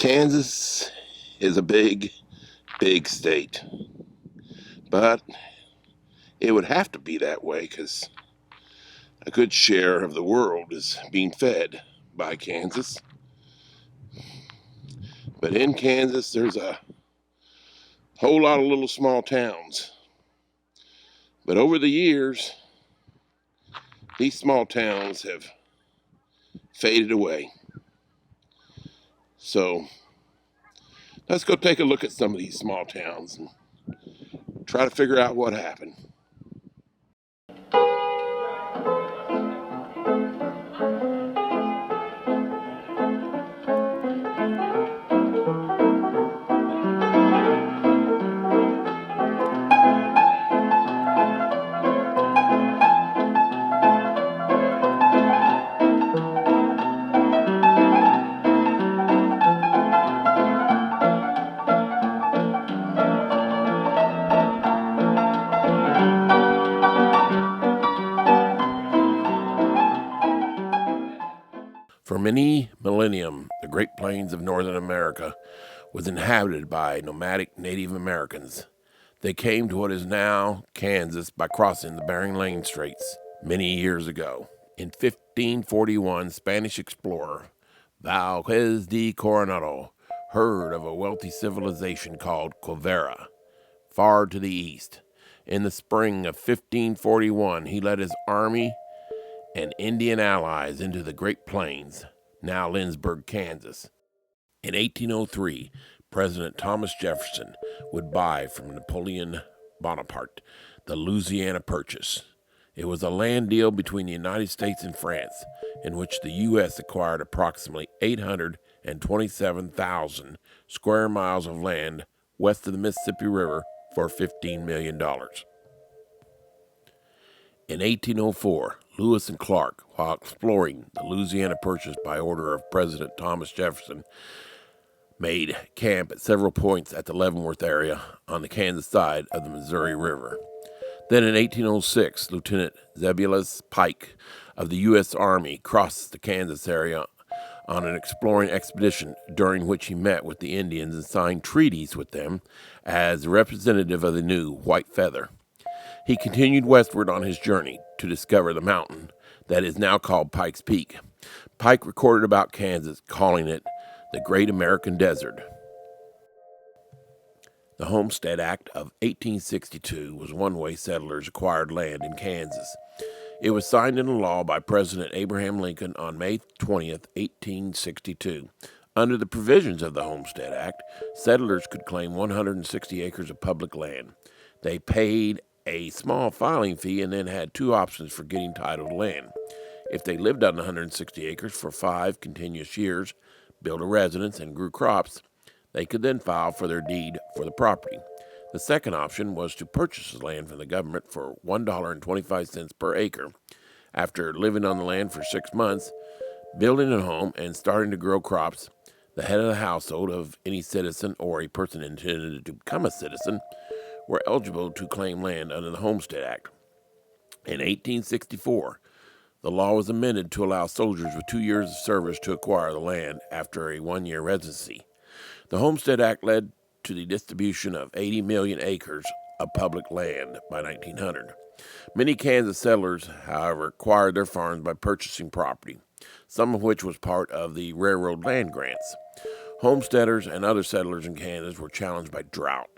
Kansas is a big, big state, but it would have to be that way because a good share of the world is being fed by Kansas. But in Kansas, there's a whole lot of little small towns. But over the years, these small towns have faded away. So let's go take a look at some of these small towns and try to figure out what happened. For many millennium, the Great Plains of Northern America was inhabited by nomadic Native Americans. They came to what is now Kansas by crossing the Bering Lane Straits many years ago. In 1541, Spanish explorer Valquez de Coronado heard of a wealthy civilization called Culvera, far to the east. In the spring of 1541, he led his army and Indian allies into the Great Plains, now Lindsay, Kansas. In 1803, President Thomas Jefferson would buy from Napoleon Bonaparte the Louisiana Purchase. It was a land deal between the United States and France, in which the U.S. acquired approximately 827,000 square miles of land west of the Mississippi River for $15 million. In 1804, Lewis and Clark, while exploring the Louisiana Purchase by order of President Thomas Jefferson, made camp at several points at the Leavenworth area on the Kansas side of the Missouri River. Then in 1806, Lieutenant Zebulus Pike of the U.S. Army crossed the Kansas area on an exploring expedition during which he met with the Indians and signed treaties with them as representative of the new White Feather. He continued westward on his journey to discover the mountain that is now called Pike's Peak. Pike recorded about Kansas, calling it the Great American Desert. The Homestead Act of 1862 was one way settlers acquired land in Kansas. It was signed into law by President Abraham Lincoln on May 20th, 1862. Under the provisions of the Homestead Act, settlers could claim 160 acres of public land. They paid a small filing fee and then had two options for getting title to land. If they lived on 160 acres for 5 continuous years, built a residence, and grew crops, they could then file for their deed for the property. The second option was to purchase the land from the government for $1.25 per acre. After living on the land for 6 months, building a home, and starting to grow crops, the head of the household of any citizen or a person intended to become a citizen were eligible to claim land under the Homestead Act. In 1864, the law was amended to allow soldiers with 2 years of service to acquire the land after a 1-year residency. The Homestead Act led to the distribution of 80 million acres of public land by 1900. Many Kansas settlers, however, acquired their farms by purchasing property, some of which was part of the railroad land grants. Homesteaders and other settlers in Kansas were challenged by drought,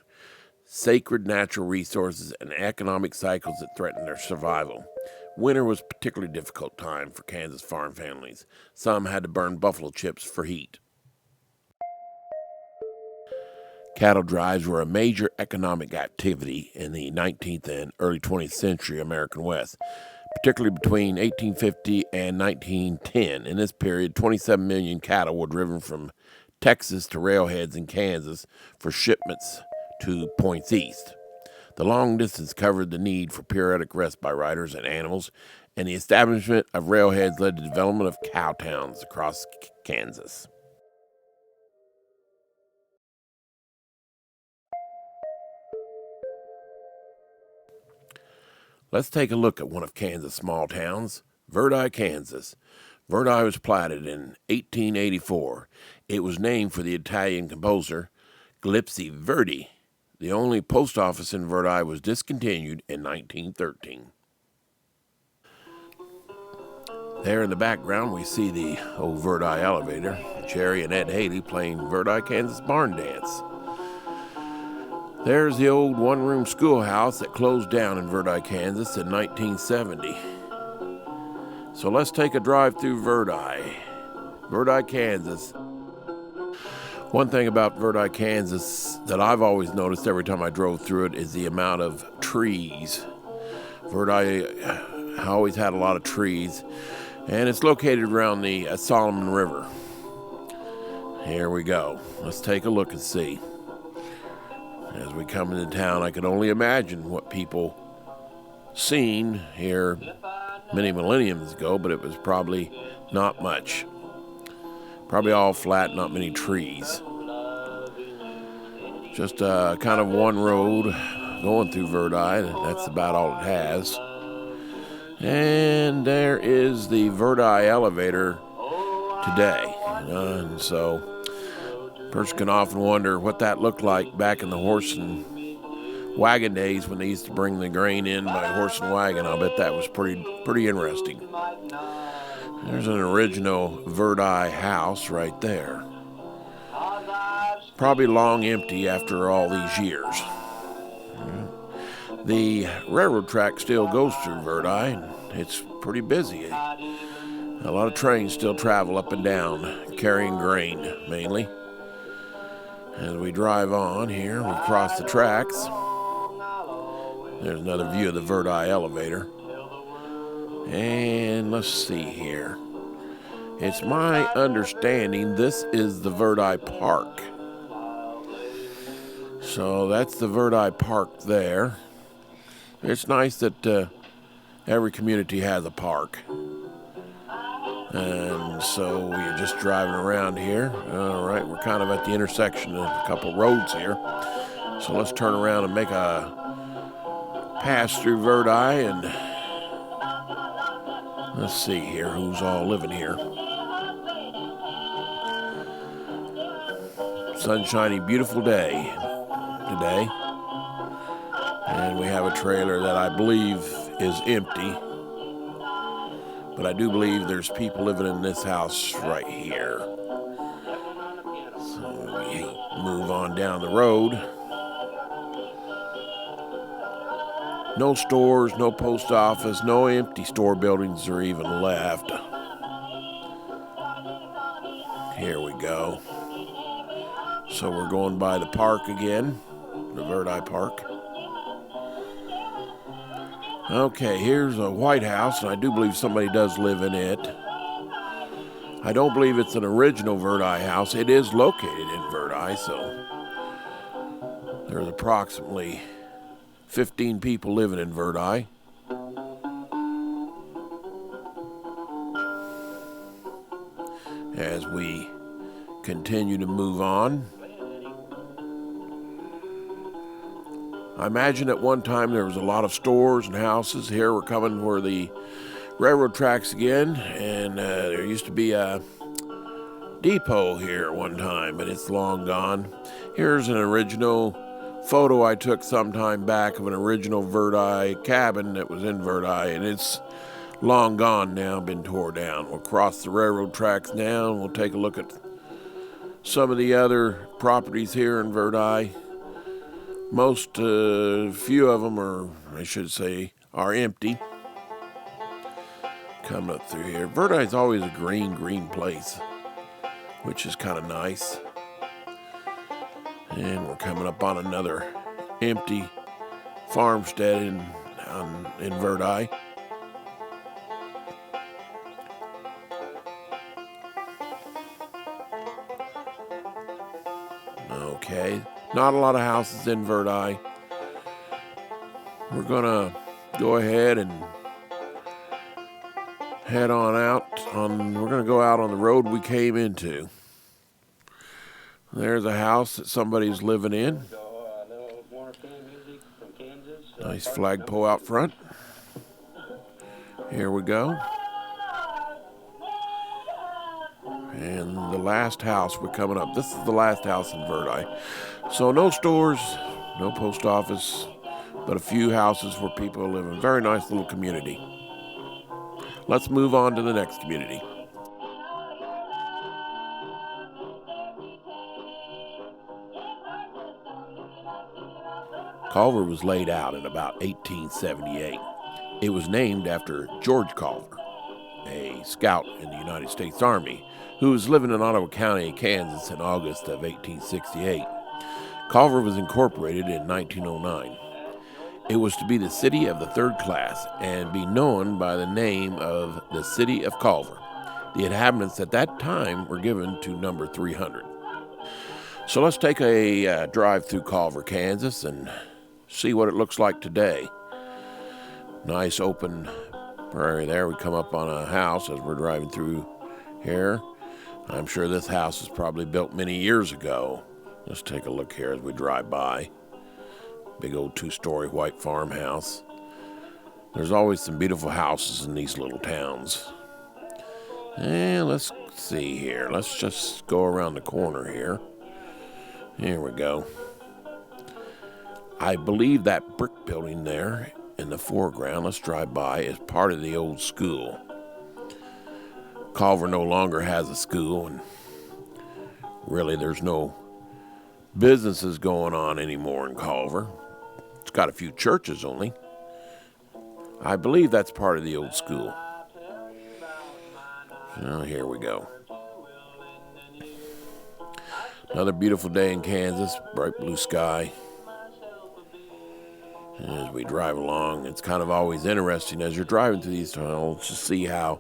sacred natural resources, and economic cycles that threatened their survival. Winter was a particularly difficult time for Kansas farm families. Some had to burn buffalo chips for heat. Cattle drives were a major economic activity in the 19th and early 20th century American West, particularly between 1850 and 1910. In this period, 27 million cattle were driven from Texas to railheads in Kansas for shipments to points east. The long distance covered the need for periodic rest by riders and animals, and the establishment of railheads led to the development of cow towns across Kansas. Let's take a look at one of Kansas' small towns, Verde, Kansas. Verdi was platted in 1884. It was named for the Italian composer Giuseppe Verdi. The only post office in Verdi was discontinued in 1913. There in the background, we see the old Verdi elevator. Jerry and Ed Haley playing Verde Kansas barn dance. There's the old one-room schoolhouse that closed down in Verde, Kansas in 1970. So let's take a drive through Verde, Kansas. One thing about Verde, Kansas that I've always noticed every time I drove through it is the amount of trees. Verde always had a lot of trees, and it's located around the Solomon River. Here we go. Let's take a look and see. As we come into town, I can only imagine what people seen here many millenniums ago, but it was probably not much. Probably all flat, not many trees. Just kind of one road going through Verdi. That's about all it has. And there is the Verdi elevator today. And so, a person can often wonder what that looked like back in the horse and wagon days when they used to bring the grain in by horse and wagon. I'll bet that was pretty interesting. There's an original Verdi house right there. Probably long empty after all these years. The railroad track still goes through Verdi, and it's pretty busy. A lot of trains still travel up and down, carrying grain mainly. As we drive on here, we cross the tracks. There's another view of the Verdi elevator. And let's see here. It's my understanding this is the Verdi Park. So that's the Verdi Park there. It's nice that every community has a park. And so we're just driving around here. All right, we're kind of at the intersection of a couple roads here. So let's turn around and make a pass through Verdi, and let's see here who's all living here. Sunshiny, beautiful day today. And we have a trailer that I believe is empty. But I do believe there's people living in this house right here. So we move on down the road. No stores, no post office, no empty store buildings are even left. Here we go. So we're going by the park again, the Verdi Park. Okay, here's a White House, and I do believe somebody does live in it. I don't believe it's an original Verdi house. It is located in Verdi, so there's approximately 15 people living in Verdi. As we continue to move on, I imagine at one time there was a lot of stores and houses. Here we're coming where the railroad tracks again, and there used to be a depot here at one time, but it's long gone. Here's an original photo I took some time back of an original Verdi cabin that was in Verdi, and it's long gone now, been tore down. We'll cross the railroad tracks now, and we'll take a look at some of the other properties here in Verdi. Most, few of them are, I should say, are empty. Coming up through here. Verdi is always a green place, which is kind of nice. And we're coming up on another empty farmstead in Verdi. Okay, not a lot of houses in Verdi. We're gonna go ahead and head on out. We're gonna go out on the road we came into. There's a house that somebody's living in. Nice flagpole out front. Here we go. And the last house we're coming up, this is the last house in Verdi. So no stores, no post office, but a few houses where people live in a very nice little community. Let's move on to the next community. Culver was laid out in about 1878. It was named after George Culver, a scout in the United States Army who was living in Ottawa County, Kansas in August of 1868. Culver was incorporated in 1909. It was to be the city of the third class and be known by the name of the City of Culver. The inhabitants at that time were given to number 300. So let's take a drive through Culver, Kansas and see what it looks like today. Nice open prairie there. We come up on a house as we're driving through here. I'm sure this house was probably built many years ago. Let's take a look here as we drive by. Big old 2-story white farmhouse. There's always some beautiful houses in these little towns. And let's see here. Let's just go around the corner here. Here we go. I believe that brick building there in the foreground, let's drive by, is part of the old school. Culver no longer has a school, and really there's no businesses going on anymore in Culver. It's got a few churches only. I believe that's part of the old school. Oh, here we go. Another beautiful day in Kansas, bright blue sky. As we drive along, it's kind of always interesting as you're driving through these towns to see how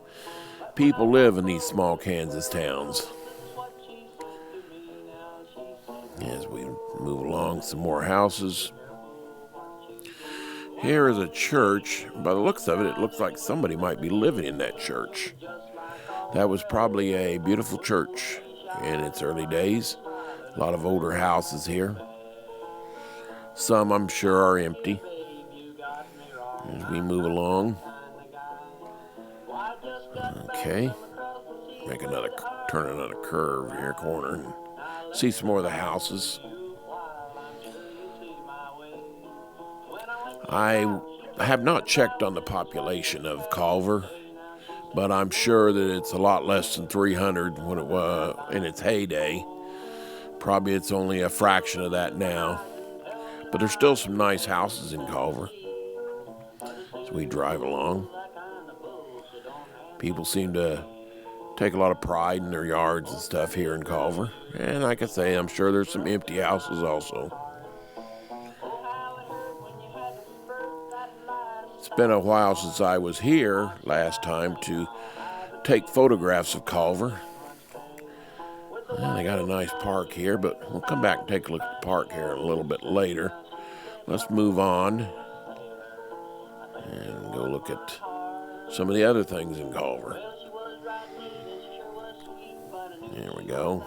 people live in these small Kansas towns. As we move along, some more houses. Here is a church. By the looks of it, it looks like somebody might be living in that church. That was probably a beautiful church in its early days. A lot of older houses here. Some, I'm sure, are empty. As we move along. Okay. Turn another curve here, corner, and see some more of the houses. I have not checked on the population of Culver, but I'm sure that it's a lot less than 300 when it was in its heyday. Probably it's only a fraction of that now. But there's still some nice houses in Culver as we drive along. People seem to take a lot of pride in their yards and stuff here in Culver. And like I say, I'm sure there's some empty houses also. It's been a while since I was here last time to take photographs of Culver. They got a nice park here, but we'll come back and take a look at the park here a little bit later. Let's move on and go look at some of the other things in Culver. There we go.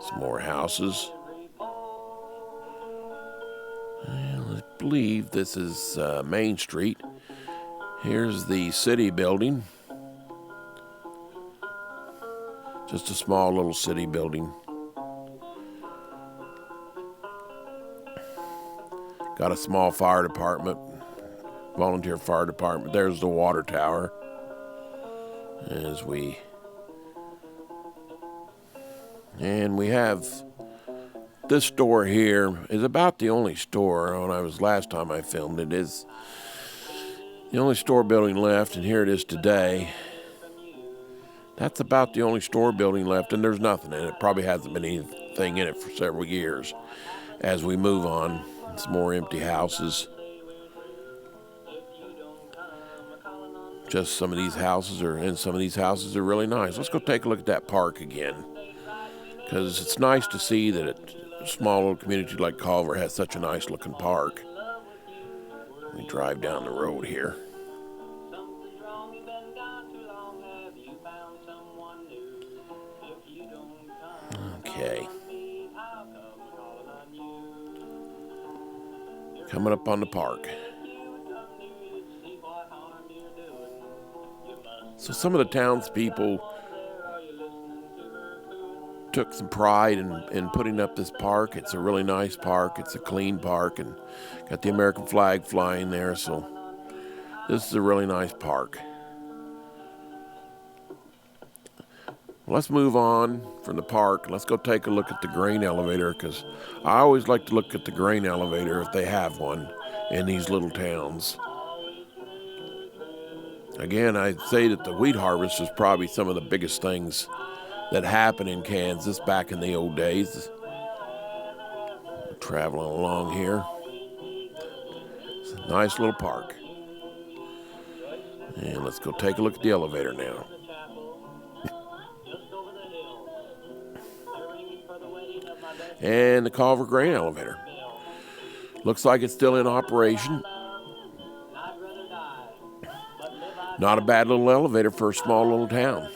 Some more houses. And I believe this is Main Street. Here's the city building. Just a small little city building. Got a small fire department, volunteer fire department. There's the water tower. And we have this store here is about the only store when I was last time I filmed it is the only store building left, and here it is today. That's about the only store building left, and there's nothing in it. Probably hasn't been anything in it for several years. As we move on, some more empty houses. Just some of these houses are really nice. Let's go take a look at that park again, because it's nice to see that a small little community like Culver has such a nice looking park. We drive down the road here. Okay. Coming up on the park. So some of the townspeople took some pride in putting up this park. It's a really nice park. It's a clean park and got the American flag flying there. So this is a really nice park. Let's move on from the park. Let's go take a look at the grain elevator, because I always like to look at the grain elevator if they have one in these little towns. Again, I'd say that the wheat harvest is probably some of the biggest things that happened in Kansas back in the old days. Traveling along here. It's a nice little park. And let's go take a look at the elevator now. And the Culver grain elevator. Looks like it's still in operation. Not a bad little elevator for a small little town.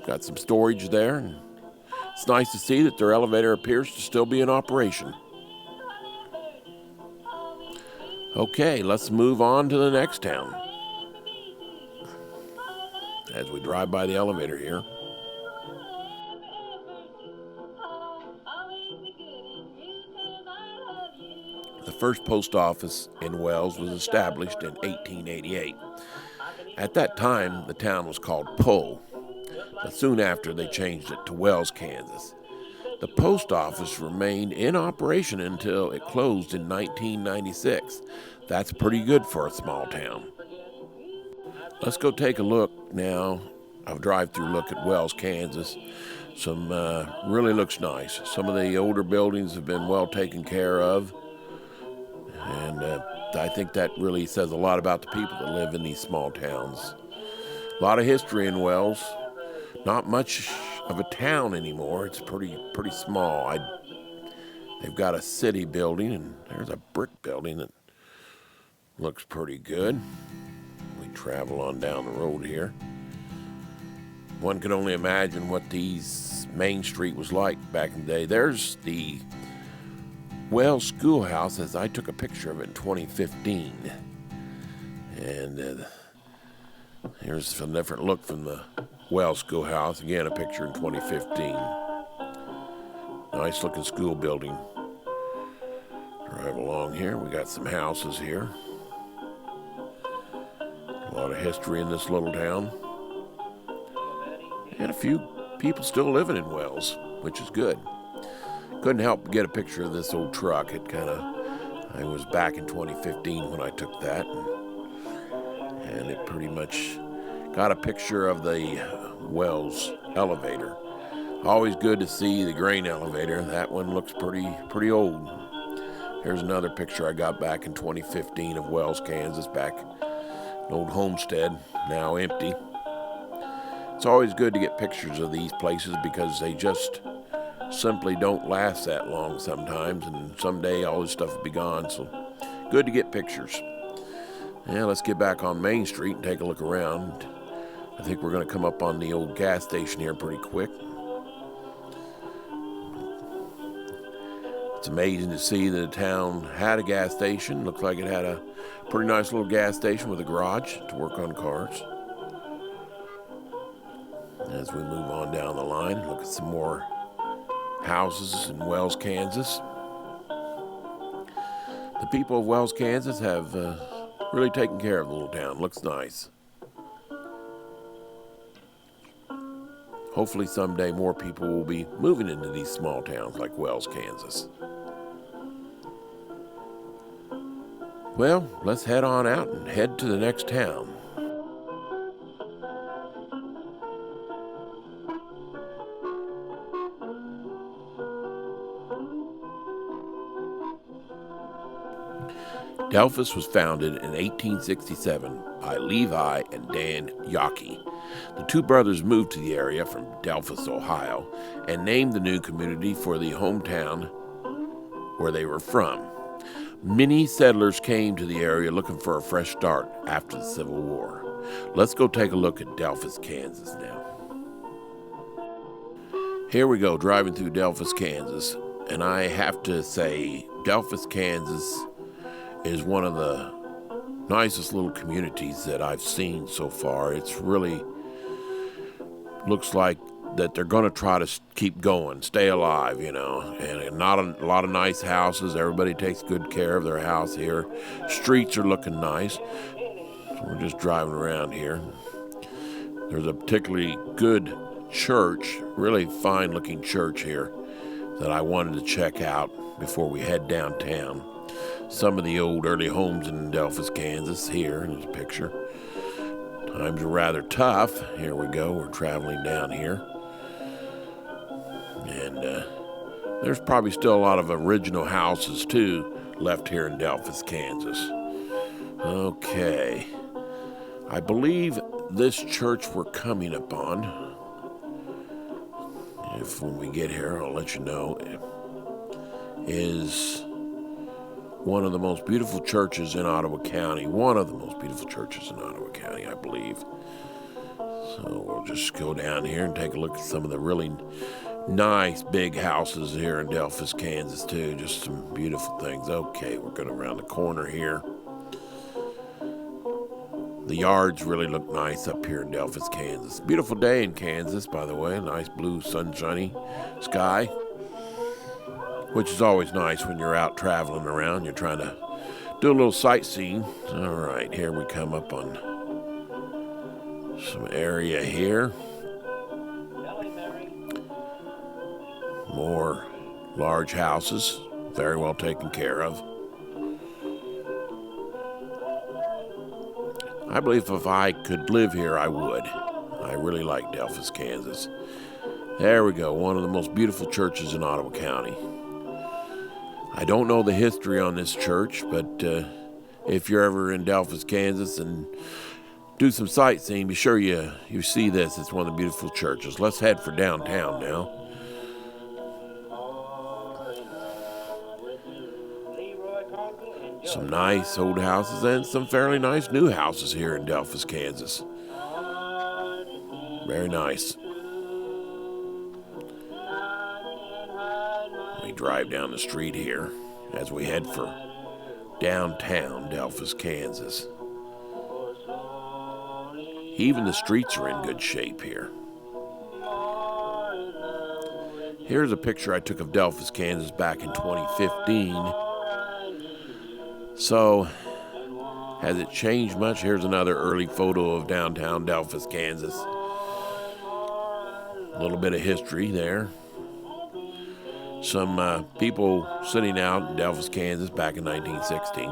Got some storage there. And it's nice to see that their elevator appears to still be in operation. Okay, let's move on to the next town. As we drive by the elevator here. The first post office in Wells was established in 1888. At that time, the town was called Poe, but soon after they changed it to Wells, Kansas. The post office remained in operation until it closed in 1996. That's pretty good for a small town. Let's go take a look now. I'll drive through look at Wells, Kansas. Some really looks nice. Some of the older buildings have been well taken care of. And I think that really says a lot about the people that live in these small towns. A lot of history in Wells. Not much of a town anymore. It's pretty small. They've got a city building, and there's a brick building that looks pretty good. We travel on down the road here. One can only imagine what these Main Street was like back in the day. There's the Wells Schoolhouse, as I took a picture of it in 2015. And here's a different look from the Wells Schoolhouse. Again, a picture in 2015. Nice looking school building. Drive along here. We got some houses here. A lot of history in this little town. And a few people still living in Wells, which is good. Couldn't help but get a picture of this old truck. I was back in 2015 when I took that. And it pretty much got a picture of the Wells elevator. Always good to see the grain elevator. That one looks pretty old. Here's another picture I got back in 2015 of Wells, Kansas, back an old homestead, now empty. It's always good to get pictures of these places because they just simply don't last that long sometimes, and someday all this stuff will be gone, so good to get pictures. Yeah, let's get back on Main Street and take a look around. I think we're going to come up on the old gas station here pretty quick. It's amazing to see that a town had a gas station. Looks like it had a pretty nice little gas station with a garage to work on cars. As we move on down the line, look at some more houses in Wells, Kansas. The people of Wells, Kansas have really taken care of the little town. Looks nice. Hopefully someday more people will be moving into these small towns like Wells, Kansas. Well, let's head on out and head to the next town. Delphos was founded in 1867 by Levi and Dan Yockey. The two brothers moved to the area from Delphos, Ohio, and named the new community for the hometown where they were from. Many settlers came to the area looking for a fresh start after the Civil War. Let's go take a look at Delphos, Kansas now. Here we go, driving through Delphos, Kansas, and I have to say, Delphos, Kansas is one of the nicest little communities that I've seen so far. It's really looks like that they're going to try to keep going, stay alive, and not a lot of nice houses. Everybody takes good care of their house here. Streets are looking nice. So we're just driving around here. There's a particularly good church, really fine looking church here that I wanted to check out before we head downtown. Some of the old early homes in Delphos, Kansas here in this picture. Times are rather tough. Here we go. We're traveling down here. And there's probably still a lot of original houses, too, left here in Delphos, Kansas. Okay. I believe this church we're coming upon, if when we get here, I'll let you know, is one of the most beautiful churches in Ottawa County. One of the most beautiful churches in Ottawa County, I believe. So we'll just go down here and take a look at some of the really nice big houses here in Delphos, Kansas, too. Just some beautiful things. Okay, we're going around the corner here. The yards really look nice up here in Delphos, Kansas. Beautiful day in Kansas, by the way. Nice blue, sunshiny sky, which is always nice when you're out traveling around. You're trying to do a little sightseeing. All right, here we come up on some area here. More large houses, very well taken care of. I believe if I could live here, I would. I really like Delphos, Kansas. There we go, one of the most beautiful churches in Ottawa County. I don't know the history on this church, but if you're ever in Delphos, Kansas and do some sightseeing, be sure you see this. It's one of the beautiful churches. Let's head for downtown now. Some nice old houses and some fairly nice new houses here in Delphos, Kansas. Very nice. We drive down the street here as we head for downtown Delphos, Kansas. Even the streets are in good shape here. Here's a picture I took of Delphos, Kansas back in 2015. So, has it changed much? Here's another early photo of downtown Delphos, Kansas. A little bit of history there. Some people sitting out in Delphos, Kansas back in 1916.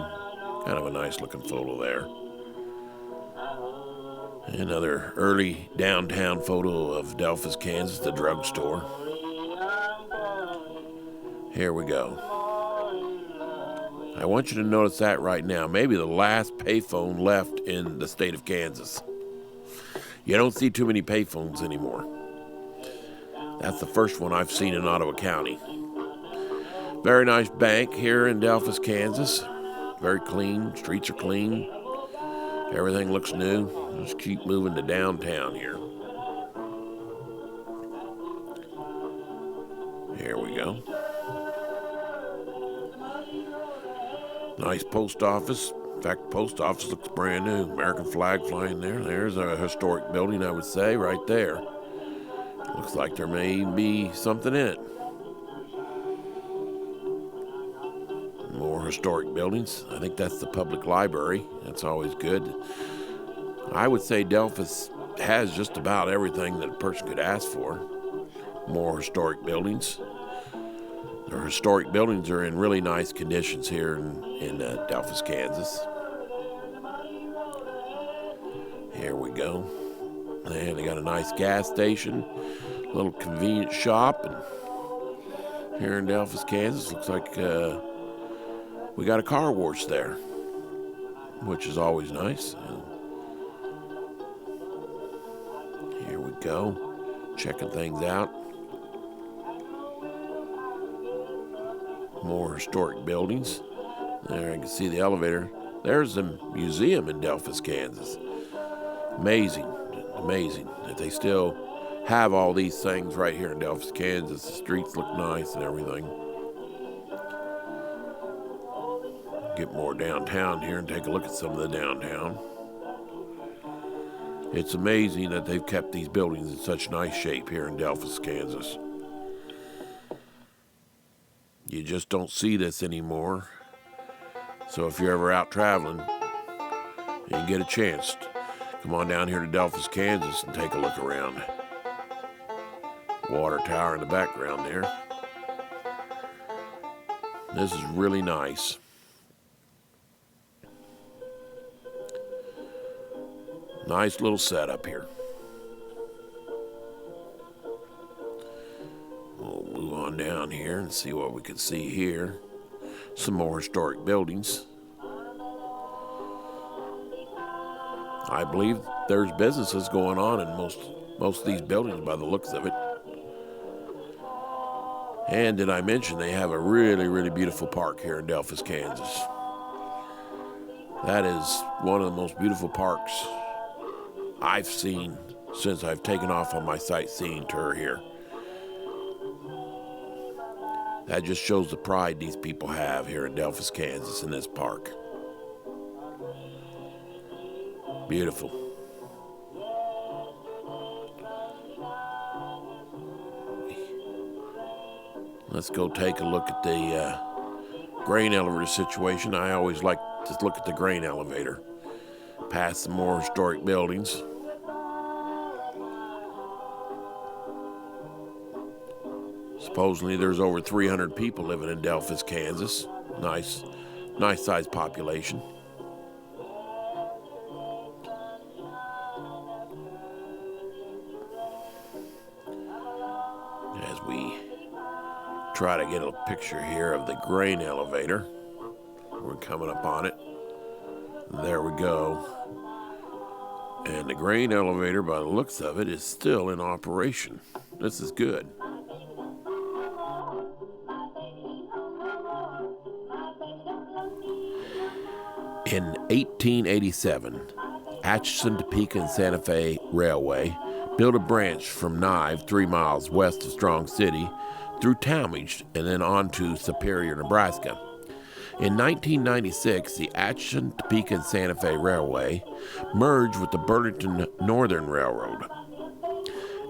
Kind of a nice looking photo there. Another early downtown photo of Delphos, Kansas, the drugstore. Here we go. I want you to notice that right now. Maybe the last payphone left in the state of Kansas. You don't see too many payphones anymore. That's the first one I've seen in Ottawa County. Very nice bank here in Delphos, Kansas. Very clean. Streets are clean. Everything looks new. Let's keep moving to downtown here. Here we go. Nice post office. In fact, the post office looks brand new. American flag flying there. There's a historic building, I would say, right there. Looks like there may be something in it. More historic buildings. I think that's the public library. That's always good. I would say Delphos has just about everything that a person could ask for. More historic buildings. Our historic buildings are in really nice conditions here in Delphos, Kansas. Here we go. And they got a nice gas station, a little convenient shop. And here in Delphos, Kansas, looks like we got a car wash there, which is always nice. And here we go, checking things out. More historic buildings. There, I can see the elevator. There's the museum in Delphos, Kansas. Amazing that they still have all these things right here in Delphos, Kansas. The streets look nice and everything. Get more downtown here and take a look at some of the downtown. It's amazing that they've kept these buildings in such nice shape here in Delphos, Kansas. You just don't see this anymore. So if you're ever out traveling and you get a chance, come on down here to Delphos, Kansas and take a look around. Water tower in the background there. This is really nice. Nice little setup here. We'll move on down here and see what we can see here. Some more historic buildings. I believe there's businesses going on in most of these buildings by the looks of it. And did I mention they have a really, really beautiful park here in Delphos, Kansas. That is one of the most beautiful parks I've seen since I've taken off on my sightseeing tour here. That just shows the pride these people have here in Delphos, Kansas in this park. Beautiful. Let's go take a look at the grain elevator situation. I always like to look at the grain elevator. Past some more historic buildings. Supposedly there's over 300 people living in Delphos, Kansas. Nice sized population. As we try to get a picture here of the grain elevator. We're coming up on it. There we go. And the grain elevator, by the looks of it, is still in operation. This is good. In 1887, Atchison, Topeka, and Santa Fe Railway built a branch from Niles, 3 miles west of Strong City, through Tallmadge and then on to Superior, Nebraska. In 1996, the Atchison, Topeka, and Santa Fe Railway merged with the Bennington Northern Railroad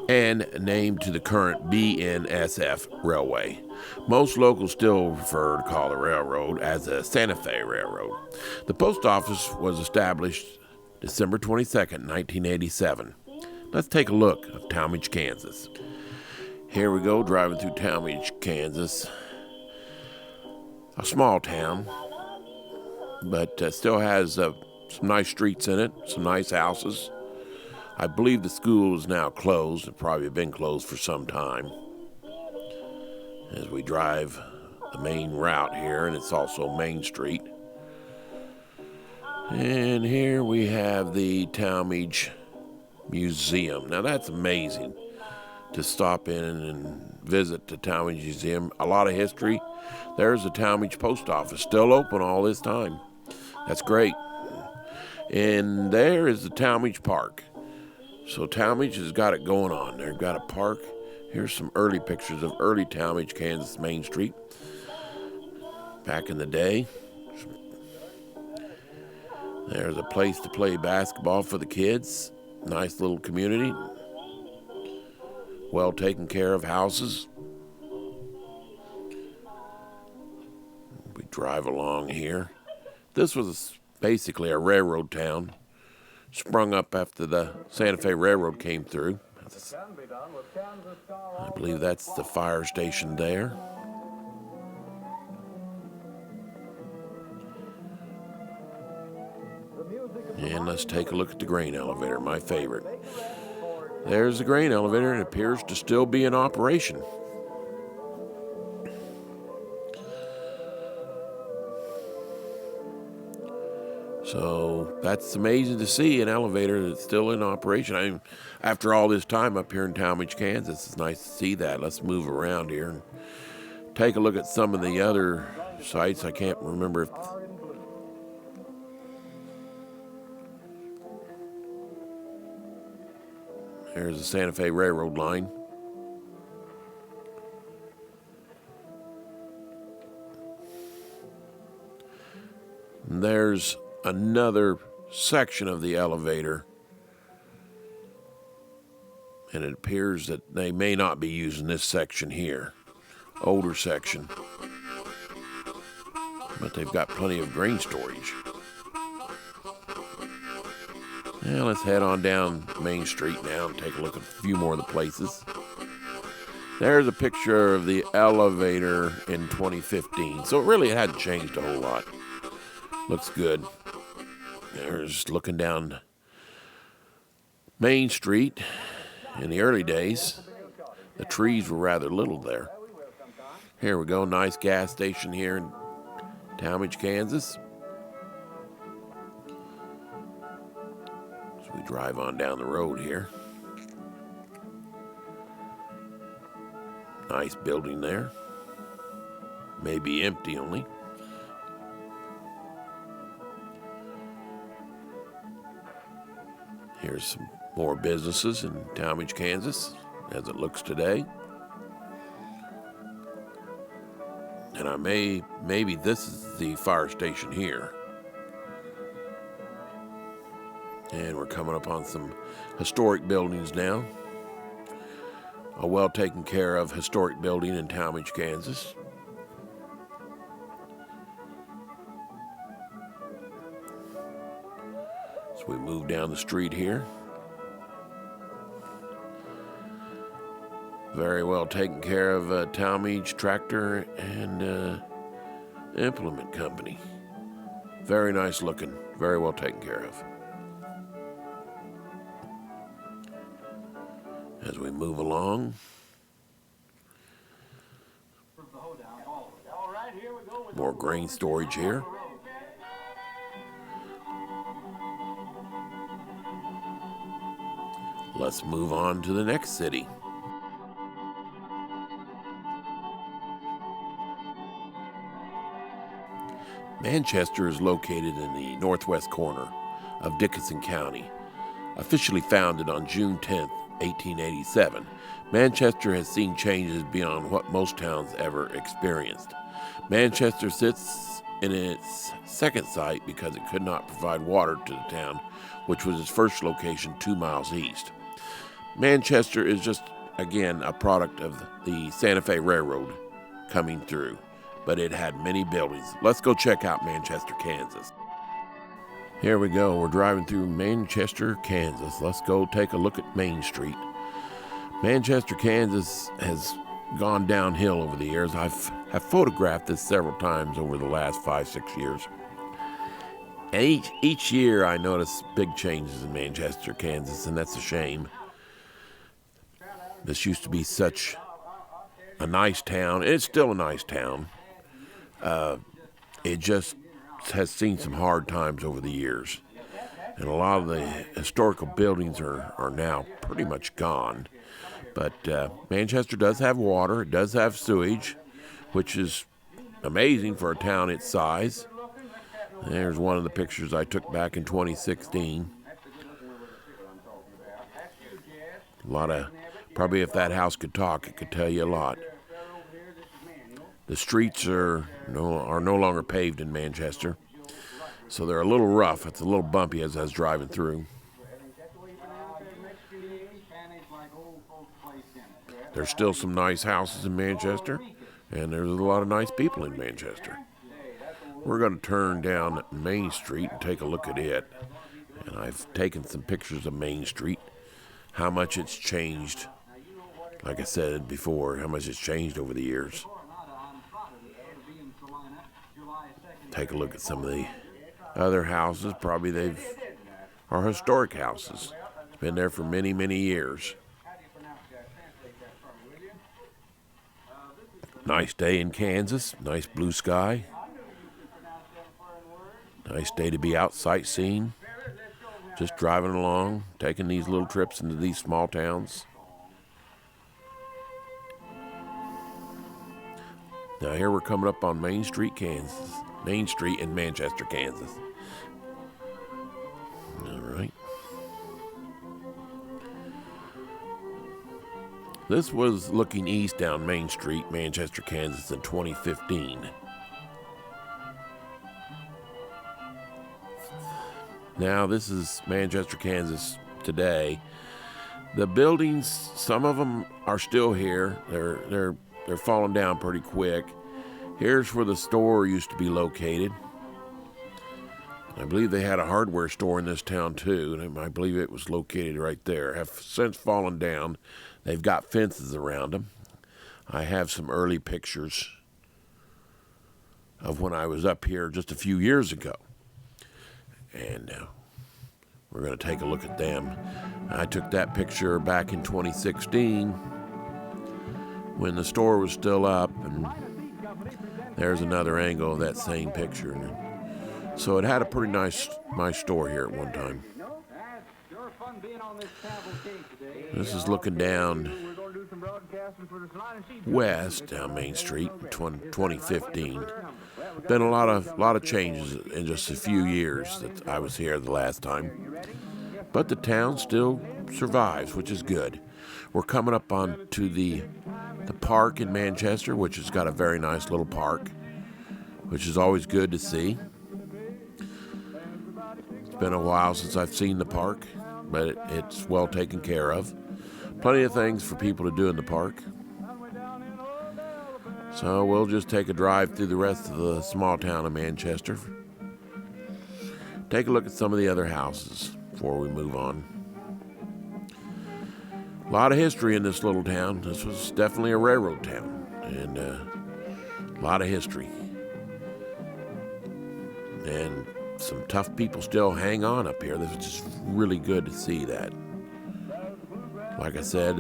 and named to the current BNSF Railway. Most locals still prefer to call the railroad as the Santa Fe Railroad. The post office was established December 22nd, 1987. Let's take a look at Tallmadge, Kansas. Here we go, driving through Tallmadge, Kansas. A small town, but still has some nice streets in it, some nice houses. I believe the school is now closed. It's probably been closed for some time. As we drive the main route here, and it's also Main Street. And here we have the Tallmadge Museum. Now that's amazing to stop in and visit the Tallmadge Museum. A lot of history. There's the Tallmadge Post Office, still open all this time. That's great. And there is the Tallmadge Park. So Tallmadge has got it going on. They've got a park. Here's some early pictures of early Tallmadge, Kansas Main Street. Back in the day. There's a place to play basketball for the kids. Nice little community. Well taken care of houses. We drive along here. This was basically a railroad town. Sprung up after the Santa Fe Railroad came through. I believe that's the fire station there. And let's take a look at the grain elevator, my favorite. There's the grain elevator, and it appears to still be in operation. So that's amazing to see, an elevator that's still in operation. After all this time up here in Tallmadge, Kansas, it's nice to see that. Let's move around here and take a look at some of the other sites. I can't remember if... There's the Santa Fe Railroad line. And there's another section of the elevator. And it appears that they may not be using this section here. Older section. But they've got plenty of grain storage. Now let's head on down Main Street now and take a look at a few more of the places. There's a picture of the elevator in 2015. So it hadn't changed a whole lot. Looks good. There's looking down Main Street. In the early days, the trees were rather little there. Here we go, nice gas station here in Tallmadge, Kansas. So we drive on down the road here. Nice building there. Maybe empty only. Here's some more businesses in Tallmadge, Kansas, as it looks today. And maybe this is the fire station here. And we're coming up on some historic buildings now. A well taken care of historic building in Tallmadge, Kansas. So we move down the street here. Very well taken care of Tallmadge Tractor and Implement Company. Very nice looking, very well taken care of. As we move along, more grain storage here. Let's move on to the next city. Manchester is located in the northwest corner of Dickinson County. Officially founded on June 10, 1887, Manchester has seen changes beyond what most towns ever experienced. Manchester sits in its second site because it could not provide water to the town, which was its first location 2 miles east. Manchester is just, again, a product of the Santa Fe Railroad coming through, but it had many buildings. Let's go check out Manchester, Kansas. Here we go. We're driving through Manchester, Kansas. Let's go take a look at Main Street. Manchester, Kansas has gone downhill over the years. Have photographed this several times over the last 5-6 years. And each year I notice big changes in Manchester, Kansas, and that's a shame. This used to be such a nice town. It's still a nice town. It just has seen some hard times over the years. And a lot of the historical buildings are now pretty much gone. But Manchester does have water. It does have sewage, which is amazing for a town its size. There's one of the pictures I took back in 2016. A lot of, probably if that house could talk, it could tell you a lot. The streets are no longer paved in Manchester, so they're a little rough. It's a little bumpy as I was driving through. There's still some nice houses in Manchester, and there's a lot of nice people in Manchester. We're going to turn down Main Street and take a look at it. And I've taken some pictures of Main Street, how much it's changed. Like I said before, how much it's changed over the years. Take a look at some of the other houses. Probably are historic houses. It's been there for many, many years. Nice day in Kansas. Nice blue sky. Nice day to be out sightseeing. Just driving along, taking these little trips into these small towns. Now here we're coming up on Main Street, Kansas. Main Street in Manchester, Kansas. All right. This was looking east down Main Street, Manchester, Kansas in 2015. Now this is Manchester, Kansas today. The buildings, some of them are still here. They're falling down pretty quick. Here's where the store used to be located. I believe they had a hardware store in this town too, and I believe it was located right there. Have since fallen down. They've got fences around them. I have some early pictures of when I was up here just a few years ago. And we're going to take a look at them. I took that picture back in 2016 when the store was still up, and there's another angle of that same picture. So it had a pretty nice store here at one time. This is looking down west down Main Street, 2015. Been a lot of changes in just a few years that I was here the last time. But the town still survives, which is good. We're coming up on to the park in Manchester, which has got a very nice little park, which is always good to see. It's been a while since I've seen the park, but it's well taken care of. Plenty of things for people to do in the park. So we'll just take a drive through the rest of the small town of Manchester. Take a look at some of the other houses before we move on. A lot of history in this little town. This was definitely a railroad town, and a lot of history. And some tough people still hang on up here. This is just really good to see that. Like I said,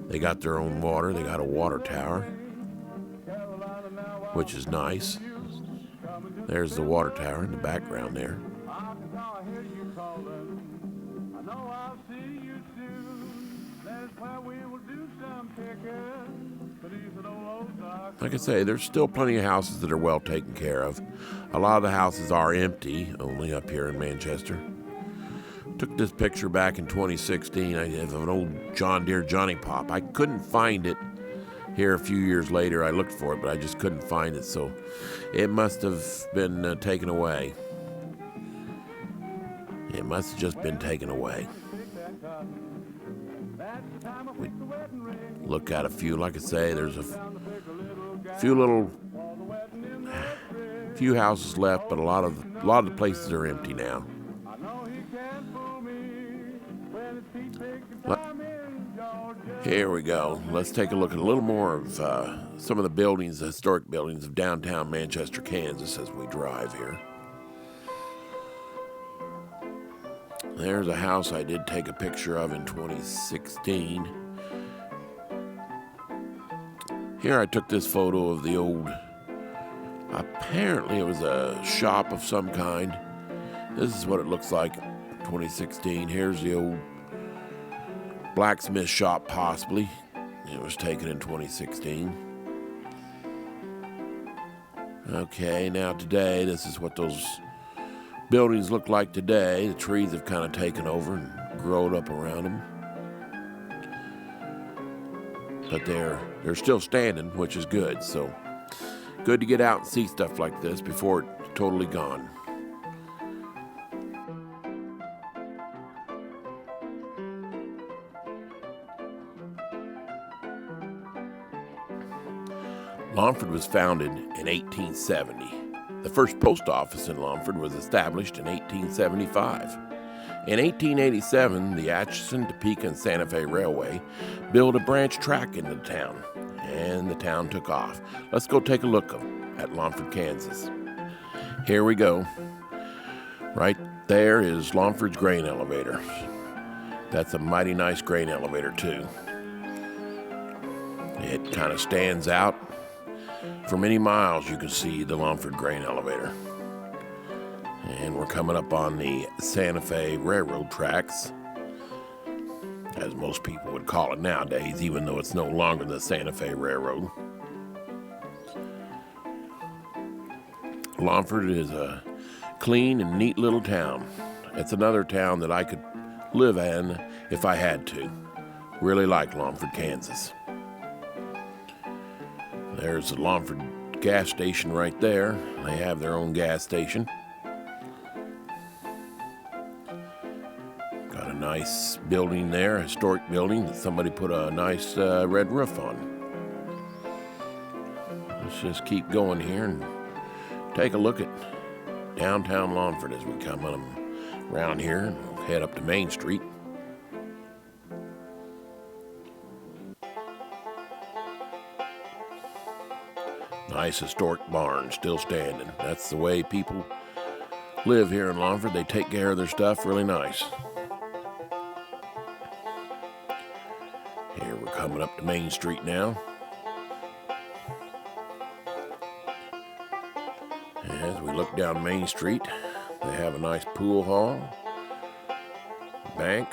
they got their own water. They got a water tower, which is nice. There's the water tower in the background there. Like I say, there's still plenty of houses that are well taken care of. A lot of the houses are empty, only up here in Manchester. Took this picture back in 2016. I have an old John Deere Johnny Pop. I couldn't find it here a few years later. I looked for it, but I just couldn't find it, so it must have been taken away. It must have just been taken away. We look at a few, like I say, there's a few houses left, but a lot of the places are empty now. Here we go. Let's take a look at a little more of some of the buildings, the historic buildings of downtown Manchester, Kansas, as we drive here. There's a house I did take a picture of in 2016. Here I took this photo of the old, apparently it was a shop of some kind. This is what it looks like, 2016. Here's the old blacksmith shop, possibly. It was taken in 2016. Okay, now today, this is what those buildings look like today. The trees have kind of taken over and grown up around them. But they're still standing, which is good. So good to get out and see stuff like this before it's totally gone. Longford was founded in 1870. The first post office in Longford was established in 1875. In 1887, the Atchison, Topeka, and Santa Fe Railway built a branch track into the town, and the town took off. Let's go take a look at Longford, Kansas. Here we go. Right there is Longford's grain elevator. That's a mighty nice grain elevator, too. It kind of stands out. For many miles, you can see the Longford grain elevator. And we're coming up on the Santa Fe Railroad tracks, as most people would call it nowadays, even though it's no longer the Santa Fe Railroad. Longford is a clean and neat little town. It's another town that I could live in if I had to. Really like Longford, Kansas. There's the Longford gas station right there. They have their own gas station. Got a nice building there, a historic building that somebody put a nice red roof on. Let's just keep going here and take a look at downtown Longford as we come around here and we'll head up to Main Street. Nice historic barn still standing. That's the way people live here in Longford. They take care of their stuff really nice. Here we're coming up to Main Street now. As we look down Main Street, they have a nice pool hall, bank,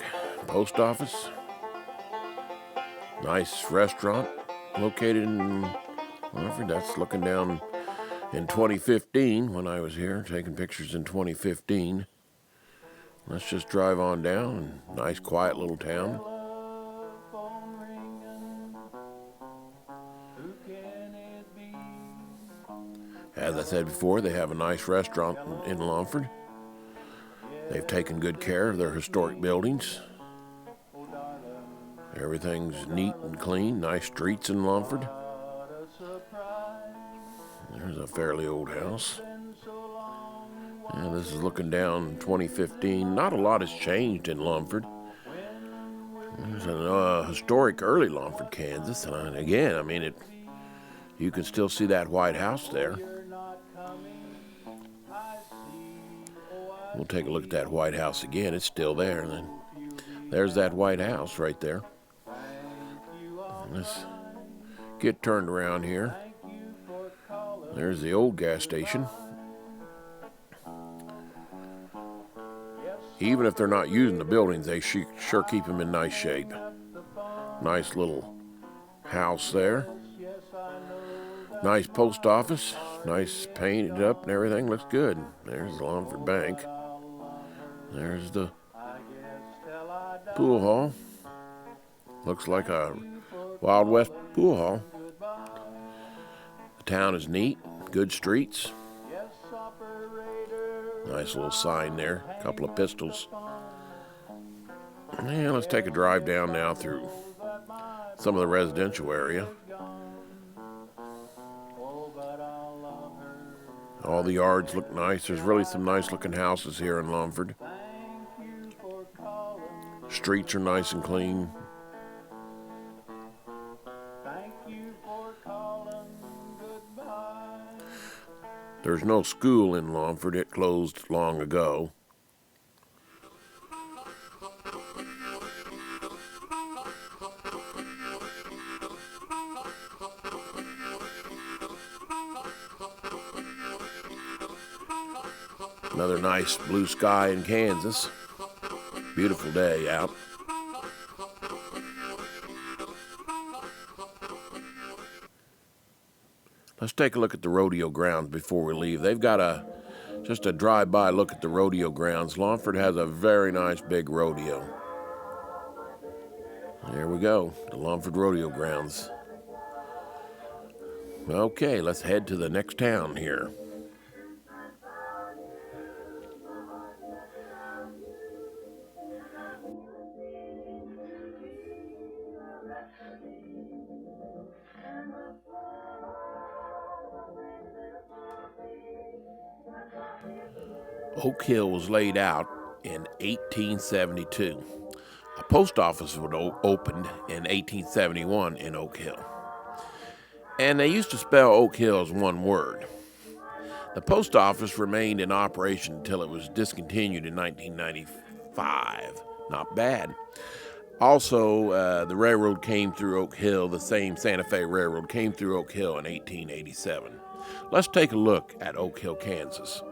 post office, nice restaurant located in Longford. That's looking down in 2015 when I was here, taking pictures in 2015. Let's just drive on down. Nice, quiet little town. As I said before, they have a nice restaurant in Longford. They've taken good care of their historic buildings. Everything's neat and clean. Nice streets in Longford. There's a fairly old house. And this is looking down 2015. Not a lot has changed in Longford. There's a historic early Longford, Kansas. And again, I mean, you can still see that White House there. We'll take a look at that White House again. It's still there. And then there's that White House right there. Let's get turned around here. There's the old gas station. Even if they're not using the buildings, they sure keep them in nice shape. Nice little house there. Nice post office. Nice painted up and everything. Looks good. There's the Longford Bank. There's the pool hall. Looks like a Wild West pool hall. The town is neat. Good streets. Nice little sign there. A couple of pistols. And let's take a drive down now through some of the residential area. All the yards look nice. There's really some nice looking houses here in Longford. Streets are nice and clean. There's no school in Longford. It closed long ago. Another nice blue sky in Kansas. Beautiful day out. Let's take a look at the rodeo grounds before we leave. They've got just a drive-by look at the rodeo grounds. Longford has a very nice big rodeo. There we go, the Longford Rodeo Grounds. Okay, let's head to the next town here. Oak Hill was laid out in 1872. A post office was opened in 1871 in Oak Hill. And they used to spell Oak Hill as one word. The post office remained in operation until it was discontinued in 1995. Not bad. Also, the railroad came through Oak Hill. The same Santa Fe Railroad came through Oak Hill in 1887. Let's take a look at Oak Hill, Kansas.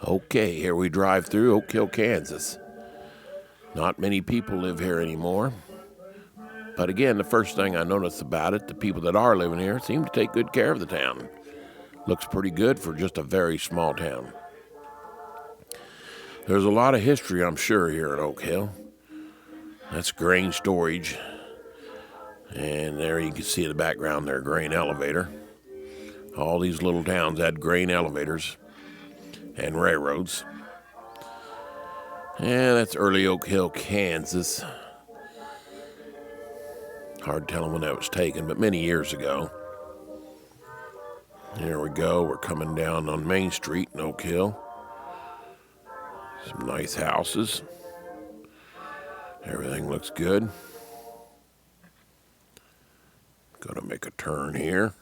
Okay, here we drive through Oak Hill, Kansas. Not many people live here anymore. But again, the first thing I noticed about it, the people that are living here seem to take good care of the town. Looks pretty good for just a very small town. There's a lot of history, I'm sure, here at Oak Hill. That's grain storage. And there you can see in the background there, grain elevator. All these little towns had grain elevators and railroads. Yeah, that's early Oak Hill, Kansas. Hard telling when that was taken, but many years ago. There we go. We're coming down on Main Street in Oak Hill. Some nice houses. Everything looks good. Gonna make a turn here.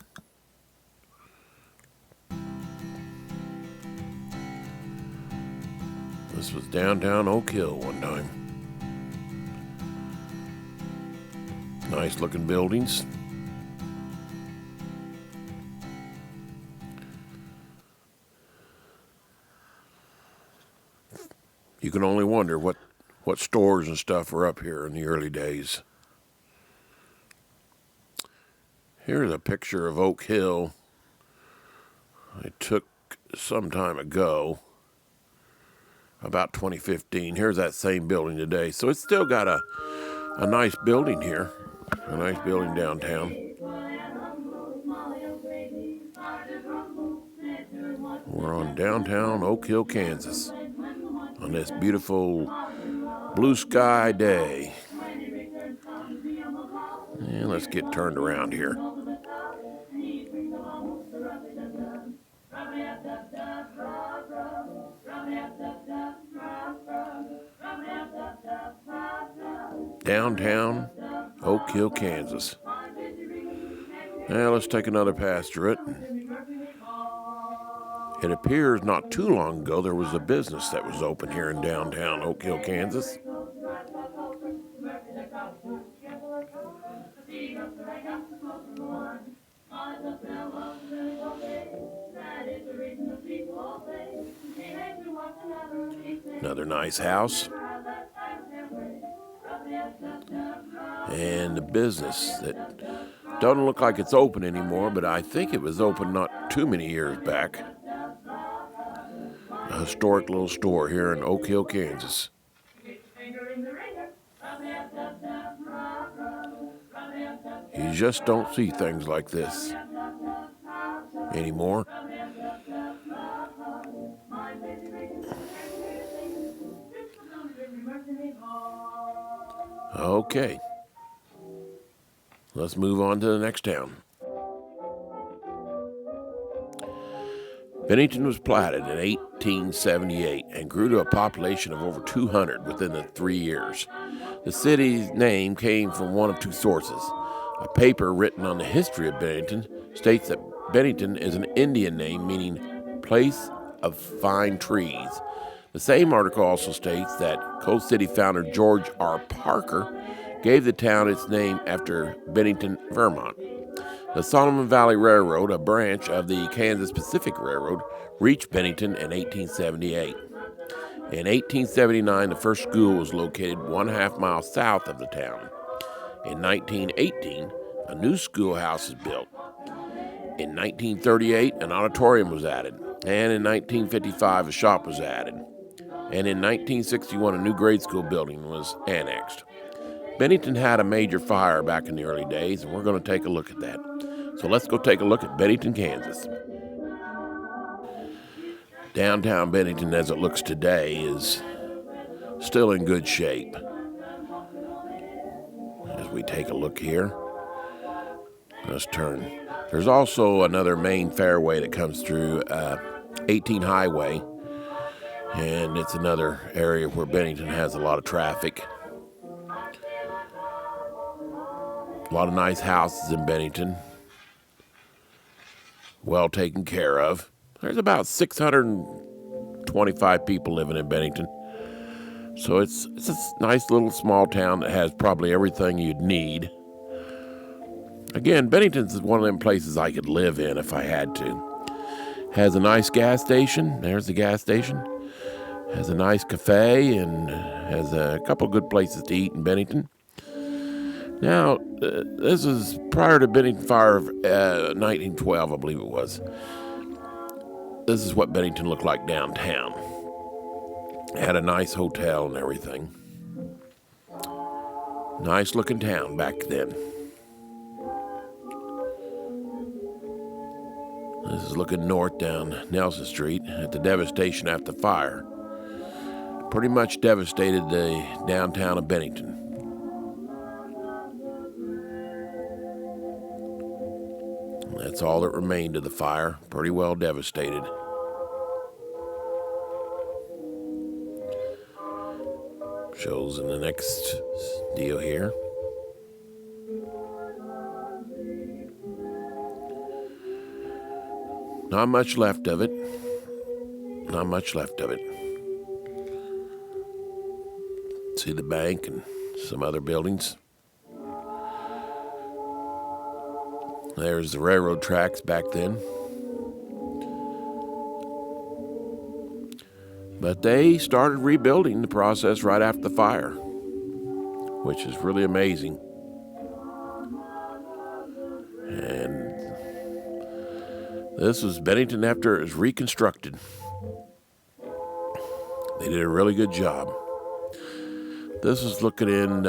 This was downtown Oak Hill one time. Nice looking buildings. You can only wonder what stores and stuff were up here in the early days. Here's a picture of Oak Hill I took some time ago, about 2015. Here's that same building today. So it's still got a nice building here, a nice building downtown. We're on downtown Oak Hill, Kansas, on this beautiful blue sky day. And let's get turned around here. Downtown Oak Hill, Kansas. Now let's take another pass through it. It appears not too long ago there was a business that was open here in downtown Oak Hill, Kansas. Another nice house. And the business that doesn't look like it's open anymore, but I think it was open not too many years back. A historic little store here in Oak Hill, Kansas. You just don't see things like this anymore. Okay. Let's move on to the next town. Bennington was platted in 1878 and grew to a population of over 200 within the 3 years. The city's name came from one of two sources. A paper written on the history of Bennington states that Bennington is an Indian name meaning place of fine trees. The same article also states that Coast City founder George R. Parker gave the town its name after Bennington, Vermont. The Solomon Valley Railroad, a branch of the Kansas Pacific Railroad, reached Bennington in 1878. In 1879, the first school was located 1/2 mile south of the town. In 1918, a new schoolhouse was built. In 1938, an auditorium was added, and in 1955, a shop was added. And in 1961, a new grade school building was annexed. Bennington had a major fire back in the early days, and we're going to take a look at that. So let's go take a look at Bennington, Kansas. Downtown Bennington, as it looks today, is still in good shape. As we take a look here, let's turn. There's also another main fairway that comes through 18 Highway, and it's another area where Bennington has a lot of traffic. A lot of nice houses in Bennington. Well taken care of. There's about 625 people living in Bennington. So it's a nice little small town that has probably everything you'd need. Again, Bennington's one of them places I could live in if I had to. Has a nice gas station. There's the gas station. Has a nice cafe and has a couple good places to eat in Bennington. Now, this is prior to Bennington Fire of 1912, I believe it was. This is what Bennington looked like downtown. It had a nice hotel and everything. Nice looking town back then. This is looking north down Nelson Street at the devastation after the fire. pretty much devastated the downtown of Bennington. That's all that remained of the fire, pretty well devastated. Shows in the next deal here. Not much left of it. Not much left of it. See the bank and some other buildings. There's the railroad tracks back then. But they started rebuilding the process right after the fire, which is really amazing. And this was Bennington after it was reconstructed. They did a really good job. This is looking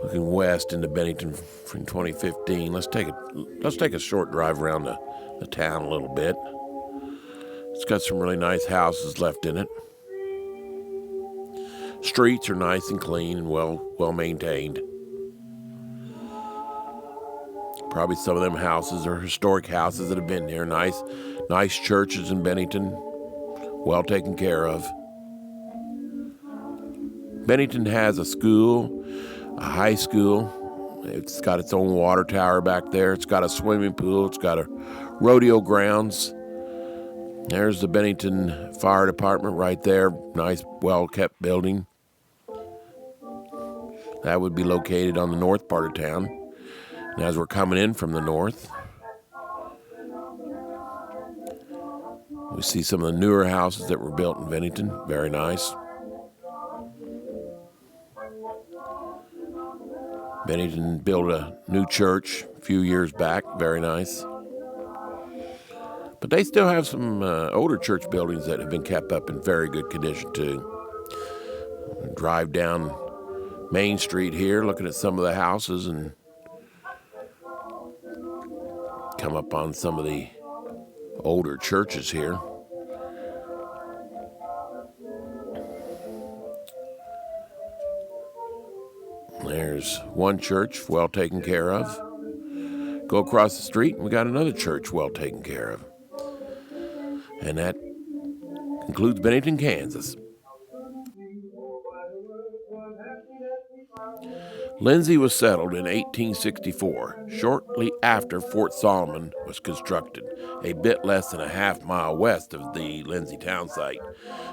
looking west into Bennington from 2015. Let's take a short drive around the town a little bit. It's got some really nice houses left in it. Streets are nice and clean and well maintained. Probably some of them houses are historic houses that have been here. Nice churches in Bennington, well taken care of. Bennington has a school, a high school. It's got its own water tower back there. It's got a swimming pool. It's got a rodeo grounds. There's the Bennington Fire Department right there. Nice, well-kept building. That would be located on the north part of town. And as we're coming in from the north, we see some of the newer houses that were built in Bennington. Very nice. Bennington built a new church a few years back. Very nice. But they still have some older church buildings that have been kept up in very good condition, too. Drive down Main Street here, looking at some of the houses, and come up on some of the older churches here. There's one church well taken care of. Go across the street and we got another church well taken care of. And that concludes Bennington, Kansas. Lindsay was settled in 1864, shortly after Fort Solomon was constructed, a bit less than a half mile west of the Lindsay town site.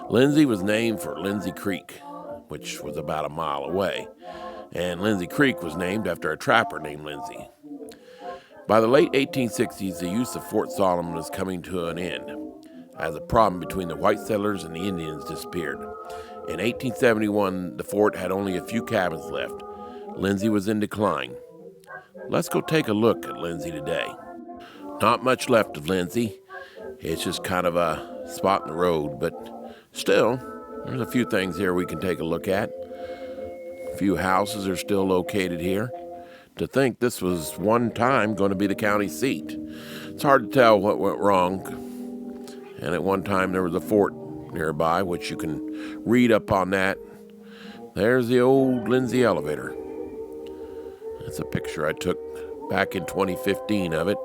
Lindsay was named for Lindsay Creek, which was about a mile away, and Lindsay Creek was named after a trapper named Lindsay. By the late 1860s, the use of Fort Solomon was coming to an end, as a problem between the white settlers and the Indians disappeared. In 1871, the fort had only a few cabins left. Lindsay was in decline. Let's go take a look at Lindsay today. Not much left of Lindsay. It's just kind of a spot in the road, but still, there's a few things here we can take a look at. A few houses are still located here. To think this was one time going to be the county seat. It's hard to tell what went wrong. And at one time there was a fort nearby, which you can read up on that. There's the old Lindsay elevator. That's a picture I took back in 2015 of it.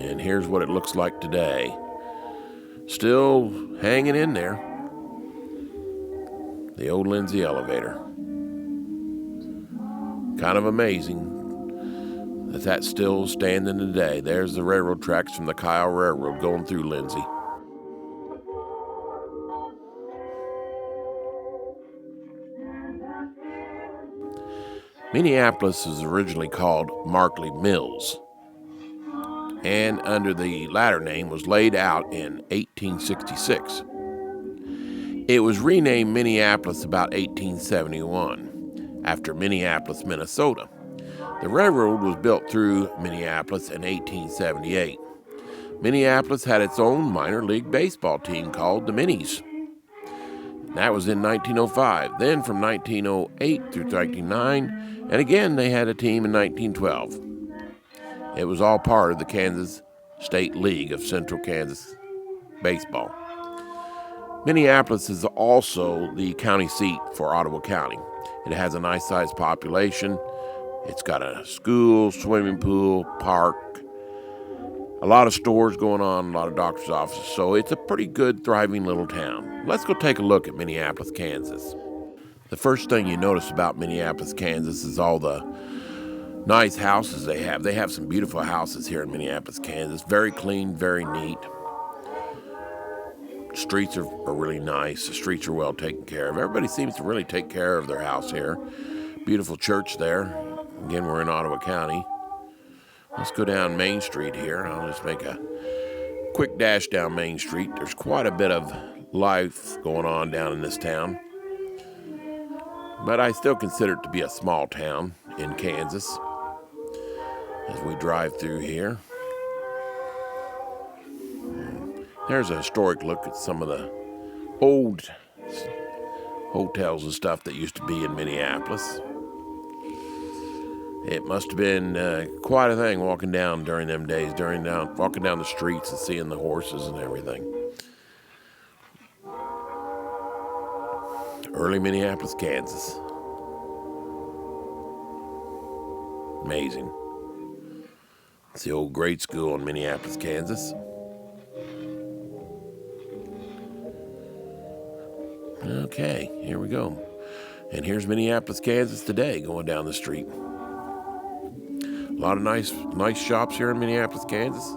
And here's what it looks like today. Still hanging in there. The old Lindsay elevator. Kind of amazing that that's still standing today. There's the railroad tracks from the Kyle Railroad going through Lindsay. Minneapolis was originally called Markley Mills, and under the latter name was laid out in 1866. It was renamed Minneapolis about 1871, after Minneapolis, Minnesota. The railroad was built through Minneapolis in 1878. Minneapolis had its own minor league baseball team called the Minnies. That was in 1905. Then from 1908 through 1909, and again they had a team in 1912. It was all part of the Kansas State League of Central Kansas Baseball. Minneapolis is also the county seat for Ottawa County. It has a nice sized population. It's got a school, swimming pool, park, a lot of stores going on, a lot of doctor's offices. So it's a pretty good, thriving little town. Let's go take a look at Minneapolis, Kansas. The first thing you notice about Minneapolis, Kansas is all the nice houses they have. They have some beautiful houses here in Minneapolis, Kansas. Very clean, very neat. Streets are really nice. The streets are well taken care of. Everybody seems to really take care of their house here. Beautiful church there. Again, we're in Ottawa County. Let's go down Main Street here. I'll just make a quick dash down Main Street. There's quite a bit of life going on down in this town. But I still consider it to be a small town in Kansas as we drive through here. There's a historic look at some of the old hotels and stuff that used to be in Minneapolis. It must have been quite a thing walking down during them days, walking down the streets and seeing the horses and everything. Early Minneapolis, Kansas. Amazing. It's the old grade school in Minneapolis, Kansas. Okay, here we go. And here's Minneapolis, Kansas today, going down the street. A lot of nice shops here in Minneapolis, Kansas.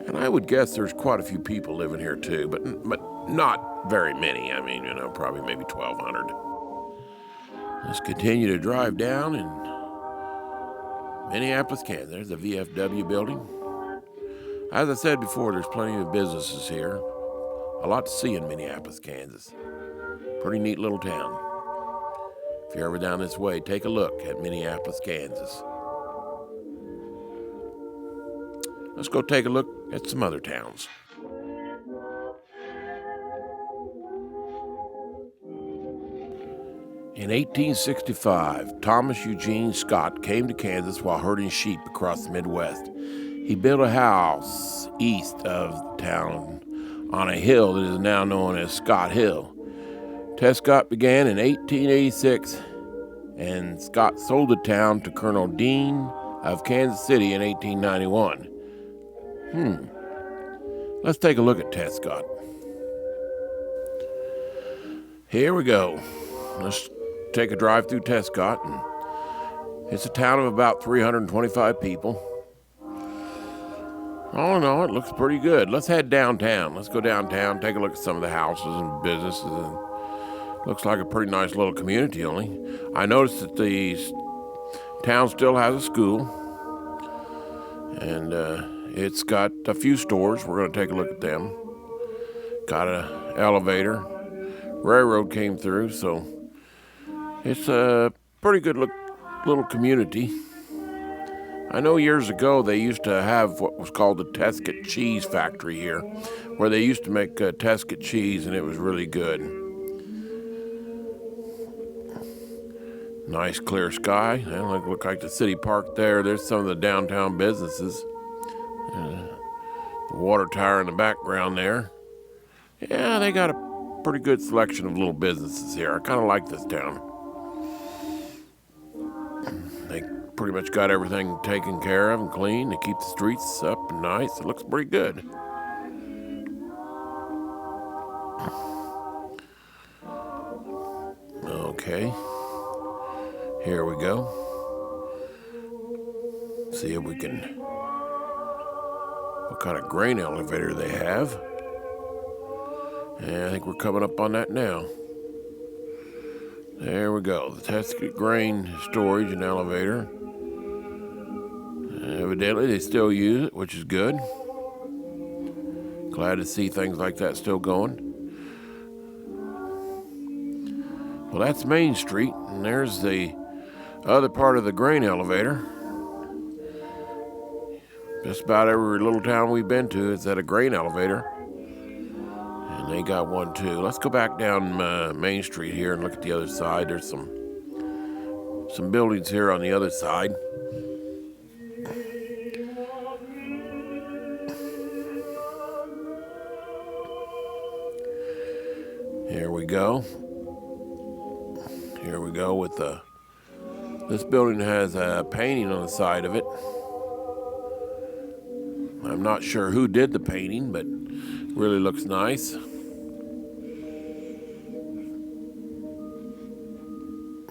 And I would guess there's quite a few people living here too, but not very many. I mean, probably maybe 1,200. Let's continue to drive down in Minneapolis, Kansas. There's the VFW building. As I said before, there's plenty of businesses here. A lot to see in Minneapolis, Kansas. Pretty neat little town. If you're ever down this way, take a look at Minneapolis, Kansas. Let's go take a look at some other towns. In 1865, Thomas Eugene Scott came to Kansas while herding sheep across the Midwest. He built a house east of town on a hill that is now known as Scott Hill. Tescott began in 1886, and Scott sold the town to Colonel Dean of Kansas City in 1891. Let's take a look at Tescott. Here we go. Let's take a drive through Tescott. And it's a town of about 325 people. All in all, it looks pretty good. Let's head downtown. Let's go downtown, take a look at some of the houses and businesses. And looks like a pretty nice little community only. I noticed that the town still has a school. And it's got a few stores. We're going to take a look at them. Got an elevator. Railroad came through, so it's a pretty good little community. I know years ago they used to have what was called the Tescott cheese factory here, where they used to make Tescott cheese, and it was really good. Nice clear sky. Look like the city park there. There's some of the downtown businesses. The water tower in the background there. Yeah, they got a pretty good selection of little businesses here. I kind of like this town. They pretty much got everything taken care of and clean. They keep the streets up and nice. It looks pretty good. Okay. Here we go. See if we can... what kind of grain elevator they have. And I think we're coming up on that now. There we go. The Tescott grain storage and elevator. Evidently, they still use it, which is good. Glad to see things like that still going. Well, that's Main Street, and there's the other part of the grain elevator. Just about every little town we've been to has had a grain elevator. And they got one too. Let's go back down Main Street here and look at the other side. There's some buildings here on the other side. Here we go. Here we go with the... This building has a painting on the side of it. I'm not sure who did the painting, but it really looks nice.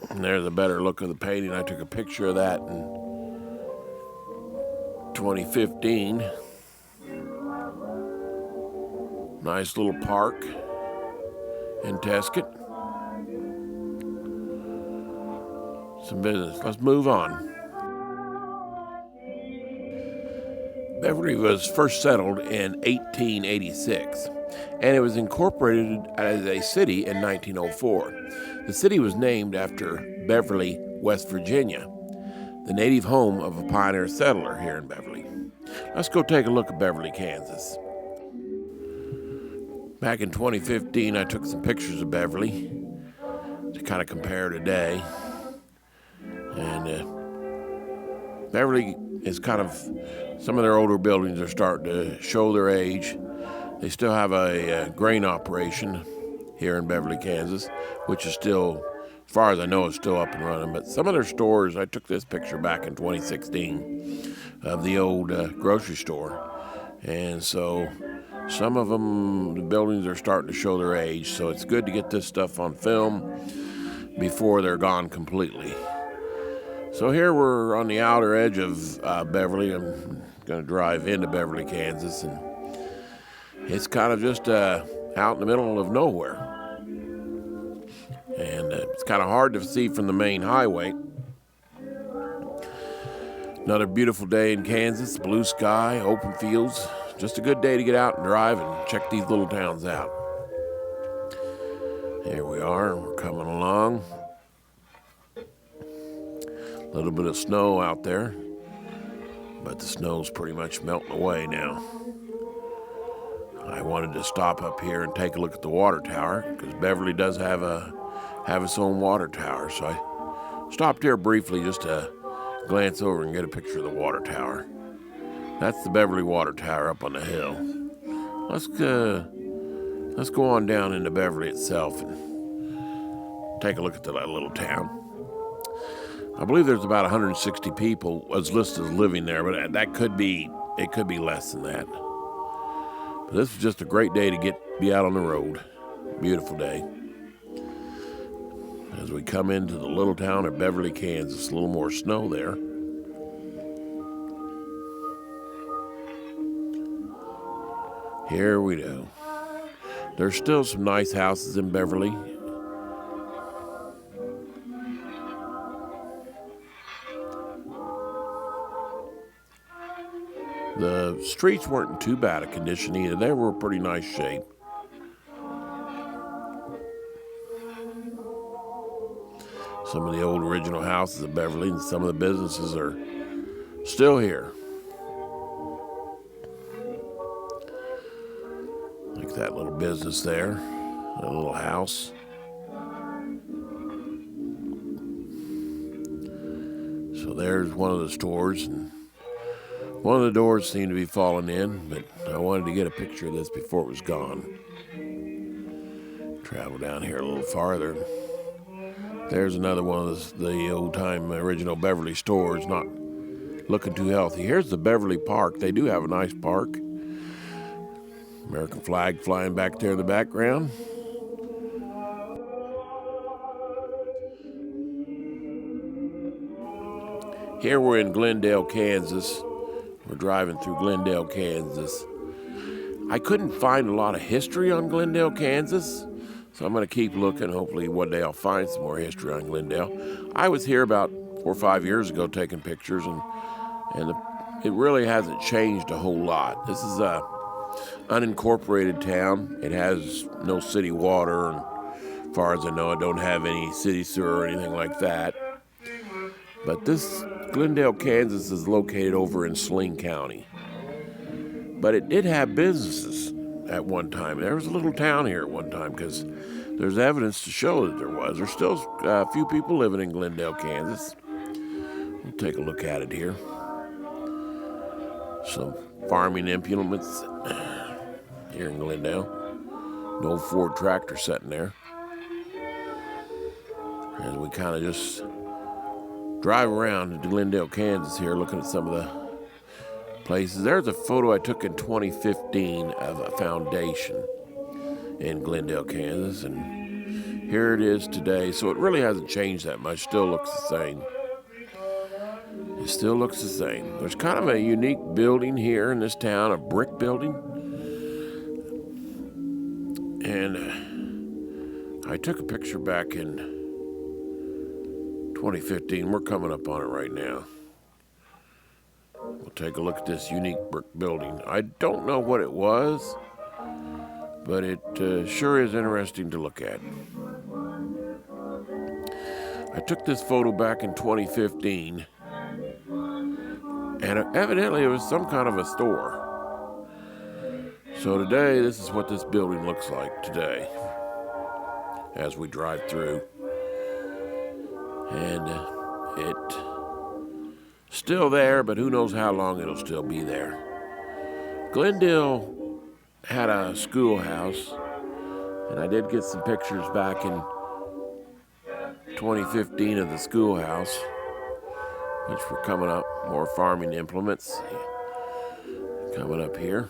And there's a better look of the painting. I took a picture of that in 2015. Nice little park in Tescott. Some business. Let's move on. Beverly was first settled in 1886, and it was incorporated as a city in 1904. The city was named after Beverly, West Virginia, the native home of a pioneer settler here in Beverly. Let's go take a look at Beverly, Kansas. Back in 2015, I took some pictures of Beverly to kind of compare today. And Beverly is kind of, some of their older buildings are starting to show their age. They still have a grain operation here in Beverly, Kansas, which is still, as far as I know, is still up and running. But some of their stores, I took this picture back in 2016 of the old grocery store. And so some of them, the buildings are starting to show their age. So it's good to get this stuff on film before they're gone completely. So here we're on the outer edge of Beverly. I'm going to drive into Beverly, Kansas, and it's kind of just out in the middle of nowhere. And it's kind of hard to see from the main highway. Another beautiful day in Kansas, blue sky, open fields. Just a good day to get out and drive and check these little towns out. Here we are, we're coming along. A little bit of snow out there, but the snow's pretty much melting away now. I wanted to stop up here and take a look at the water tower, because Beverly does have its own water tower. So I stopped here briefly just to glance over and get a picture of the water tower. That's the Beverly water tower up on the hill. Let's go on down into Beverly itself and take a look at that little town. I believe there's about 160 people as listed as living there, but it could be less than that. But this is just a great day to be out on the road. Beautiful day. As we come into the little town of Beverly, Kansas, a little more snow there. Here we go. There's still some nice houses in Beverly. The streets weren't in too bad a condition either. They were in pretty nice shape. Some of the old original houses of Beverly and some of the businesses are still here. Like that little business there, that little house. So there's one of the stores, and one of the doors seemed to be falling in, but I wanted to get a picture of this before it was gone. Travel down here a little farther. There's another one of the old-time original Beverly stores, not looking too healthy. Here's the Beverly Park. They do have a nice park. American flag flying back there in the background. Here we're in Glendale, Kansas. We're driving through Glendale, Kansas. I couldn't find a lot of history on Glendale, Kansas, so I'm going to keep looking. Hopefully one day I'll find some more history on Glendale. I was here about 4 or 5 years ago taking pictures, and it really hasn't changed a whole lot. This is a unincorporated town. It has no city water, and as far as I know, I don't have any city sewer or anything like that. But this Glendale, Kansas is located over in Sling County. But it did have businesses at one time. There was a little town here at one time, because there's evidence to show that there was. There's still a few people living in Glendale, Kansas. We'll take a look at it here. Some farming implements here in Glendale. An old Ford tractor sitting there. As we kind of just drive around to Glendale, Kansas here, looking at some of the places. There's a photo I took in 2015 of a foundation in Glendale, Kansas, and here it is today. So it really hasn't changed that much. Still looks the same. It still looks the same. There's kind of a unique building here in this town, a brick building. And I took a picture back in 2015. We're coming up on it right now. We'll take a look at this unique brick building. I don't know what it was, but it sure is interesting to look at. I took this photo back in 2015, and evidently it was some kind of a store. So today, this is what this building looks like today as we drive through. And it's still there, but who knows how long it'll still be there. Glendale had a schoolhouse, and I did get some pictures back in 2015 of the schoolhouse, which were coming up, more farming implements coming up here.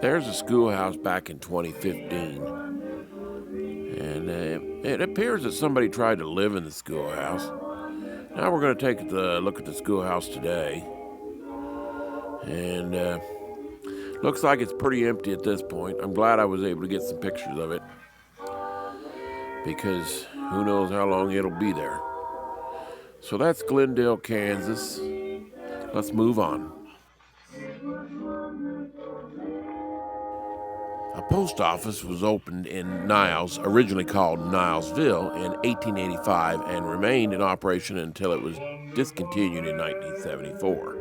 There's a schoolhouse back in 2015, and it appears that somebody tried to live in the schoolhouse. Now we're going to take a look at the schoolhouse today, and looks like it's pretty empty at this point. I'm glad I was able to get some pictures of it, because who knows how long it'll be there. So that's Glendale, Kansas. Let's move on. A post office was opened in Niles, originally called Nilesville, in 1885 and remained in operation until it was discontinued in 1974.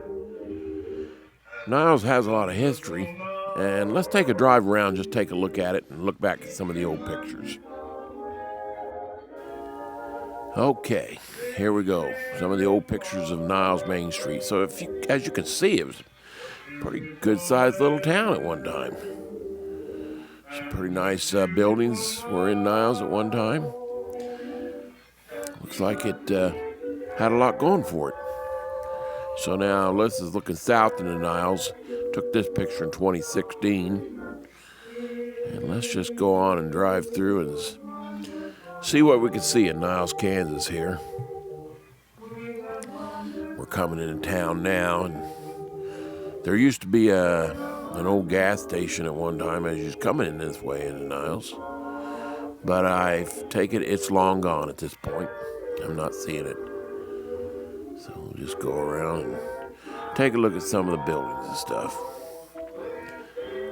Niles has a lot of history, and let's take a drive around, just take a look at it and look back at some of the old pictures. Okay, here we go. Some of the old pictures of Niles Main Street. So as you can see, it was a pretty good-sized little town at one time. Some pretty nice buildings were in Niles at one time. Looks like it had a lot going for it. So now Liz is looking south into Niles. Took this picture in 2016. And let's just go on and drive through and see what we can see in Niles, Kansas here. We're coming into town now, and there used to be an old gas station at one time as you was coming in this way into Niles. But I've taken it's long gone at this point. I'm not seeing it. So we'll just go around and take a look at some of the buildings and stuff.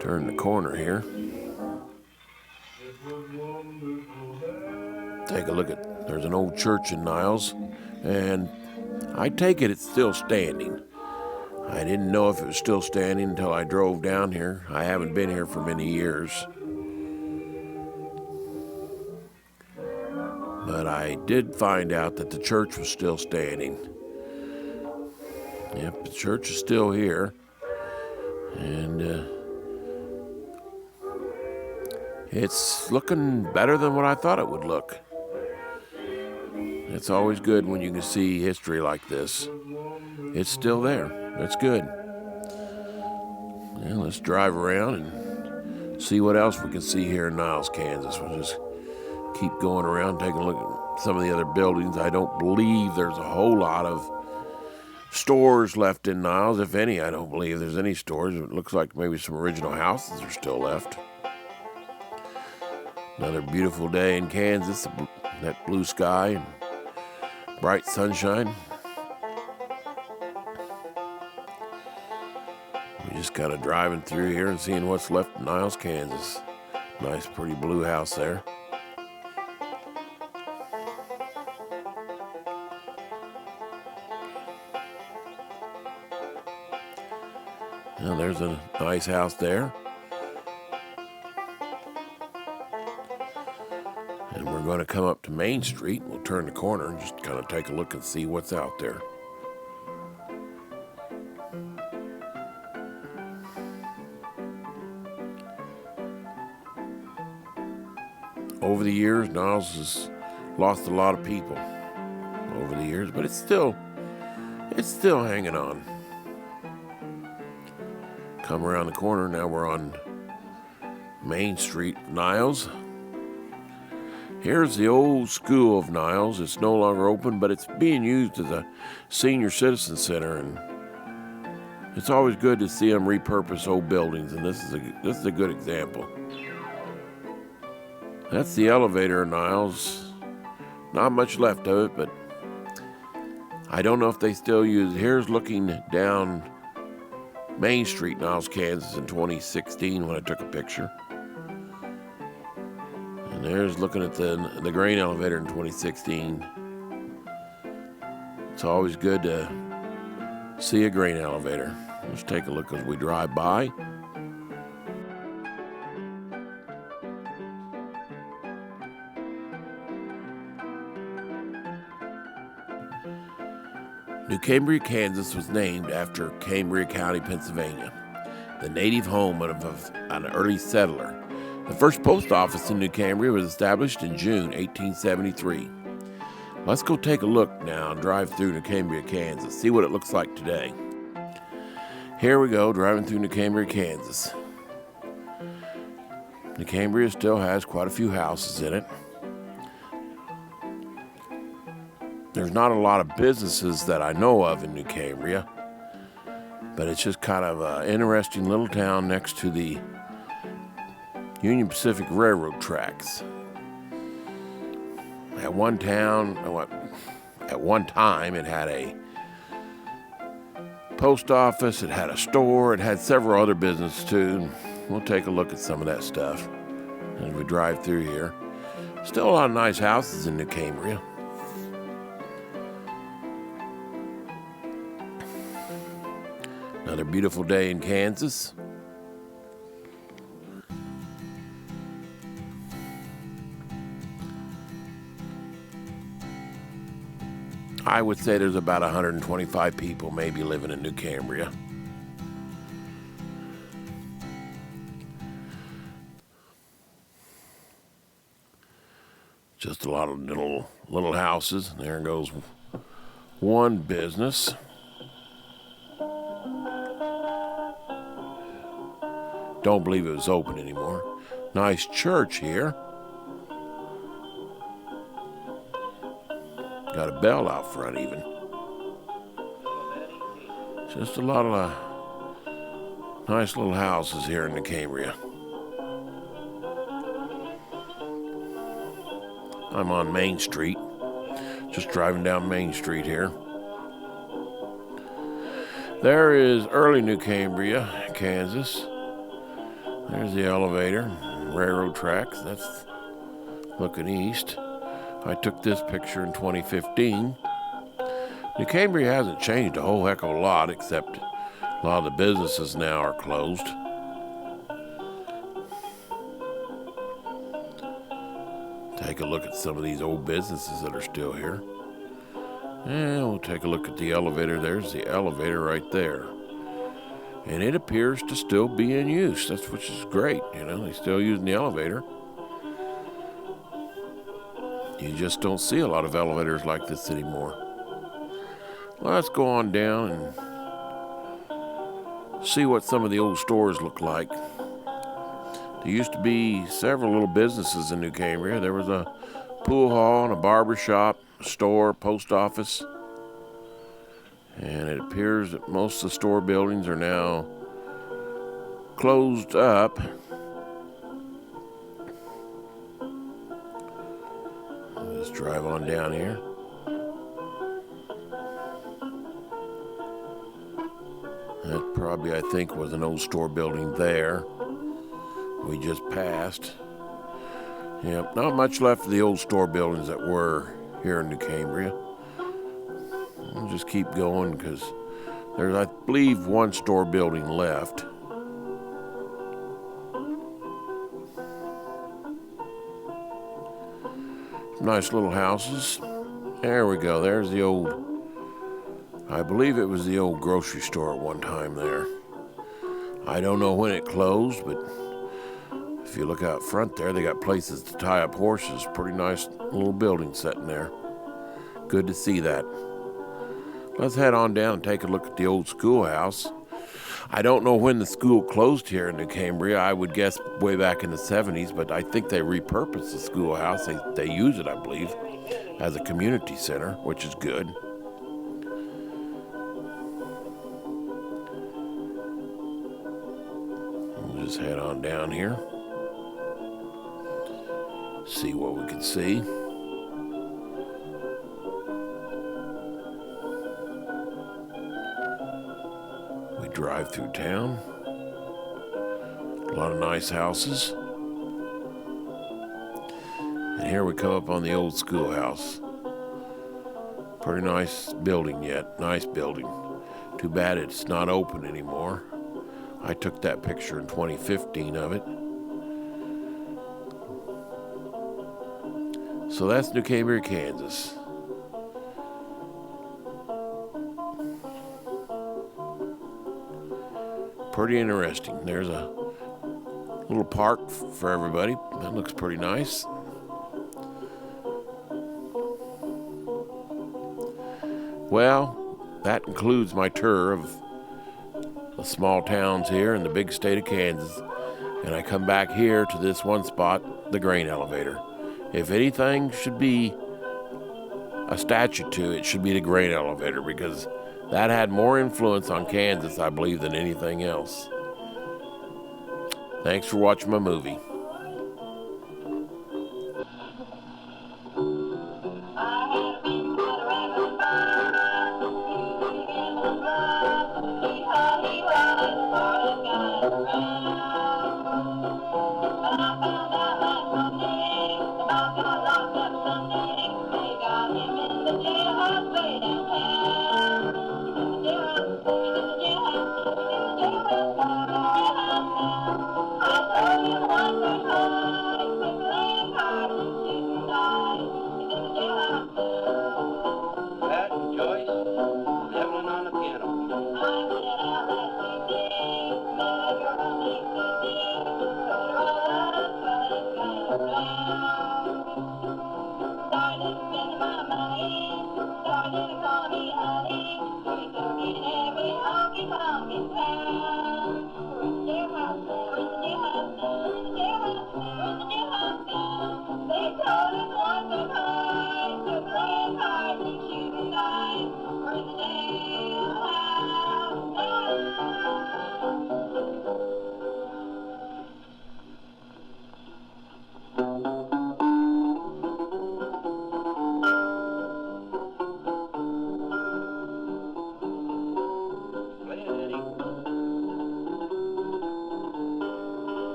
Turn the corner here. Take a look at, there's an old church in Niles, and I take it it's still standing. I didn't know if it was still standing until I drove down here. I haven't been here for many years. But I did find out that the church was still standing. Yep, the church is still here. And it's looking better than what I thought it would look. It's always good when you can see history like this. It's still there. That's good. Well, let's drive around and see what else we can see here in Niles, Kansas. We'll just keep going around, taking a look at some of the other buildings. I don't believe there's a whole lot of stores left in Niles. If any, I don't believe there's any stores. It looks like maybe some original houses are still left. Another beautiful day in Kansas, that blue sky and bright sunshine. We're just kind of driving through here and seeing what's left in Niles, Kansas. Nice, pretty blue house there. Now there's a nice house there. And we're going to come up to Main Street. We'll turn the corner and just kind of take a look and see what's out there. over the years, Niles has lost a lot of people over the years, but it's still hanging on. Come around the corner, now we're on Main Street, Niles. Here's the old school of Niles. It's no longer open, but it's being used as a senior citizen center, and it's always good to see them repurpose old buildings, and this is a good example. That's the elevator in Niles. Not much left of it, but I don't know if they still use it. Here's looking down Main Street, Niles, Kansas in 2016 when I took a picture. And there's looking at the grain elevator in 2016. It's always good to see a grain elevator. Let's take a look as we drive by. New Cambria, Kansas was named after Cambria County, Pennsylvania, the native home of an early settler. The first post office in New Cambria was established in June 1873. Let's go take a look now and drive through New Cambria, Kansas, see what it looks like today. Here we go, driving through New Cambria, Kansas. New Cambria still has quite a few houses in it. There's not a lot of businesses that I know of in New Cambria, but it's just kind of an interesting little town next to the Union Pacific Railroad tracks. At one time, it had a post office, it had a store, it had several other businesses too. We'll take a look at some of that stuff as we drive through here. Still a lot of nice houses in New Cambria. Another beautiful day in Kansas. I would say there's about 125 people maybe living in New Cambria. Just a lot of little houses. There goes one business. Don't believe it was open anymore. Nice church here. Got a bell out front even. Just a lot of nice little houses here in the Cambria. I'm on Main Street. Just driving down Main Street here. There is early New Cambria, Kansas. There's the elevator, railroad tracks. That's looking east. I took this picture in 2015. New Cambria hasn't changed a whole heck of a lot, except a lot of the businesses now are closed. Take a look at some of these old businesses that are still here. And we'll take a look at the elevator. There's the elevator right there. And it appears to still be in use, which is great. You know, they're still using the elevator. You just don't see a lot of elevators like this anymore. Well, let's go on down and see what some of the old stores look like. There used to be several little businesses in New Cambria. There was a pool hall and a barber shop, a store, post office. And it appears that most of the store buildings are now closed up. Let's drive on down here. That probably, I think, was an old store building there. We just passed. Yep, not much left of the old store buildings that were here in New Cambria. We'll just keep going because there's, I believe, one store building left. Nice little houses. There we go. There's the old, I believe it was the old grocery store at one time there. I don't know when it closed, but If you look out front there, they got places to tie up horses. Pretty nice little building sitting there. Good to see that. Let's head on down and take a look at the old schoolhouse. I don't know when the school closed here in New Cambria. I would guess way back in the 70s, but I think they repurposed the schoolhouse. They use it, I believe, as a community center, which is good. We'll just head on down here. See what we can see. We drive through town. A lot of nice houses. And here we come up on the old schoolhouse. Pretty nice building yet. Nice building. Too bad it's not open anymore. I took that picture in 2015 of it. So that's New Cambria, Kansas. Pretty interesting. There's a little park for everybody. That looks pretty nice. Well, that concludes my tour of the small towns here in the big state of Kansas. And I come back here to this one spot, the grain elevator. If anything should be a statue to, it should be the grain elevator, because that had more influence on Kansas, I believe, than anything else. Thanks for watching my movie. Yeah.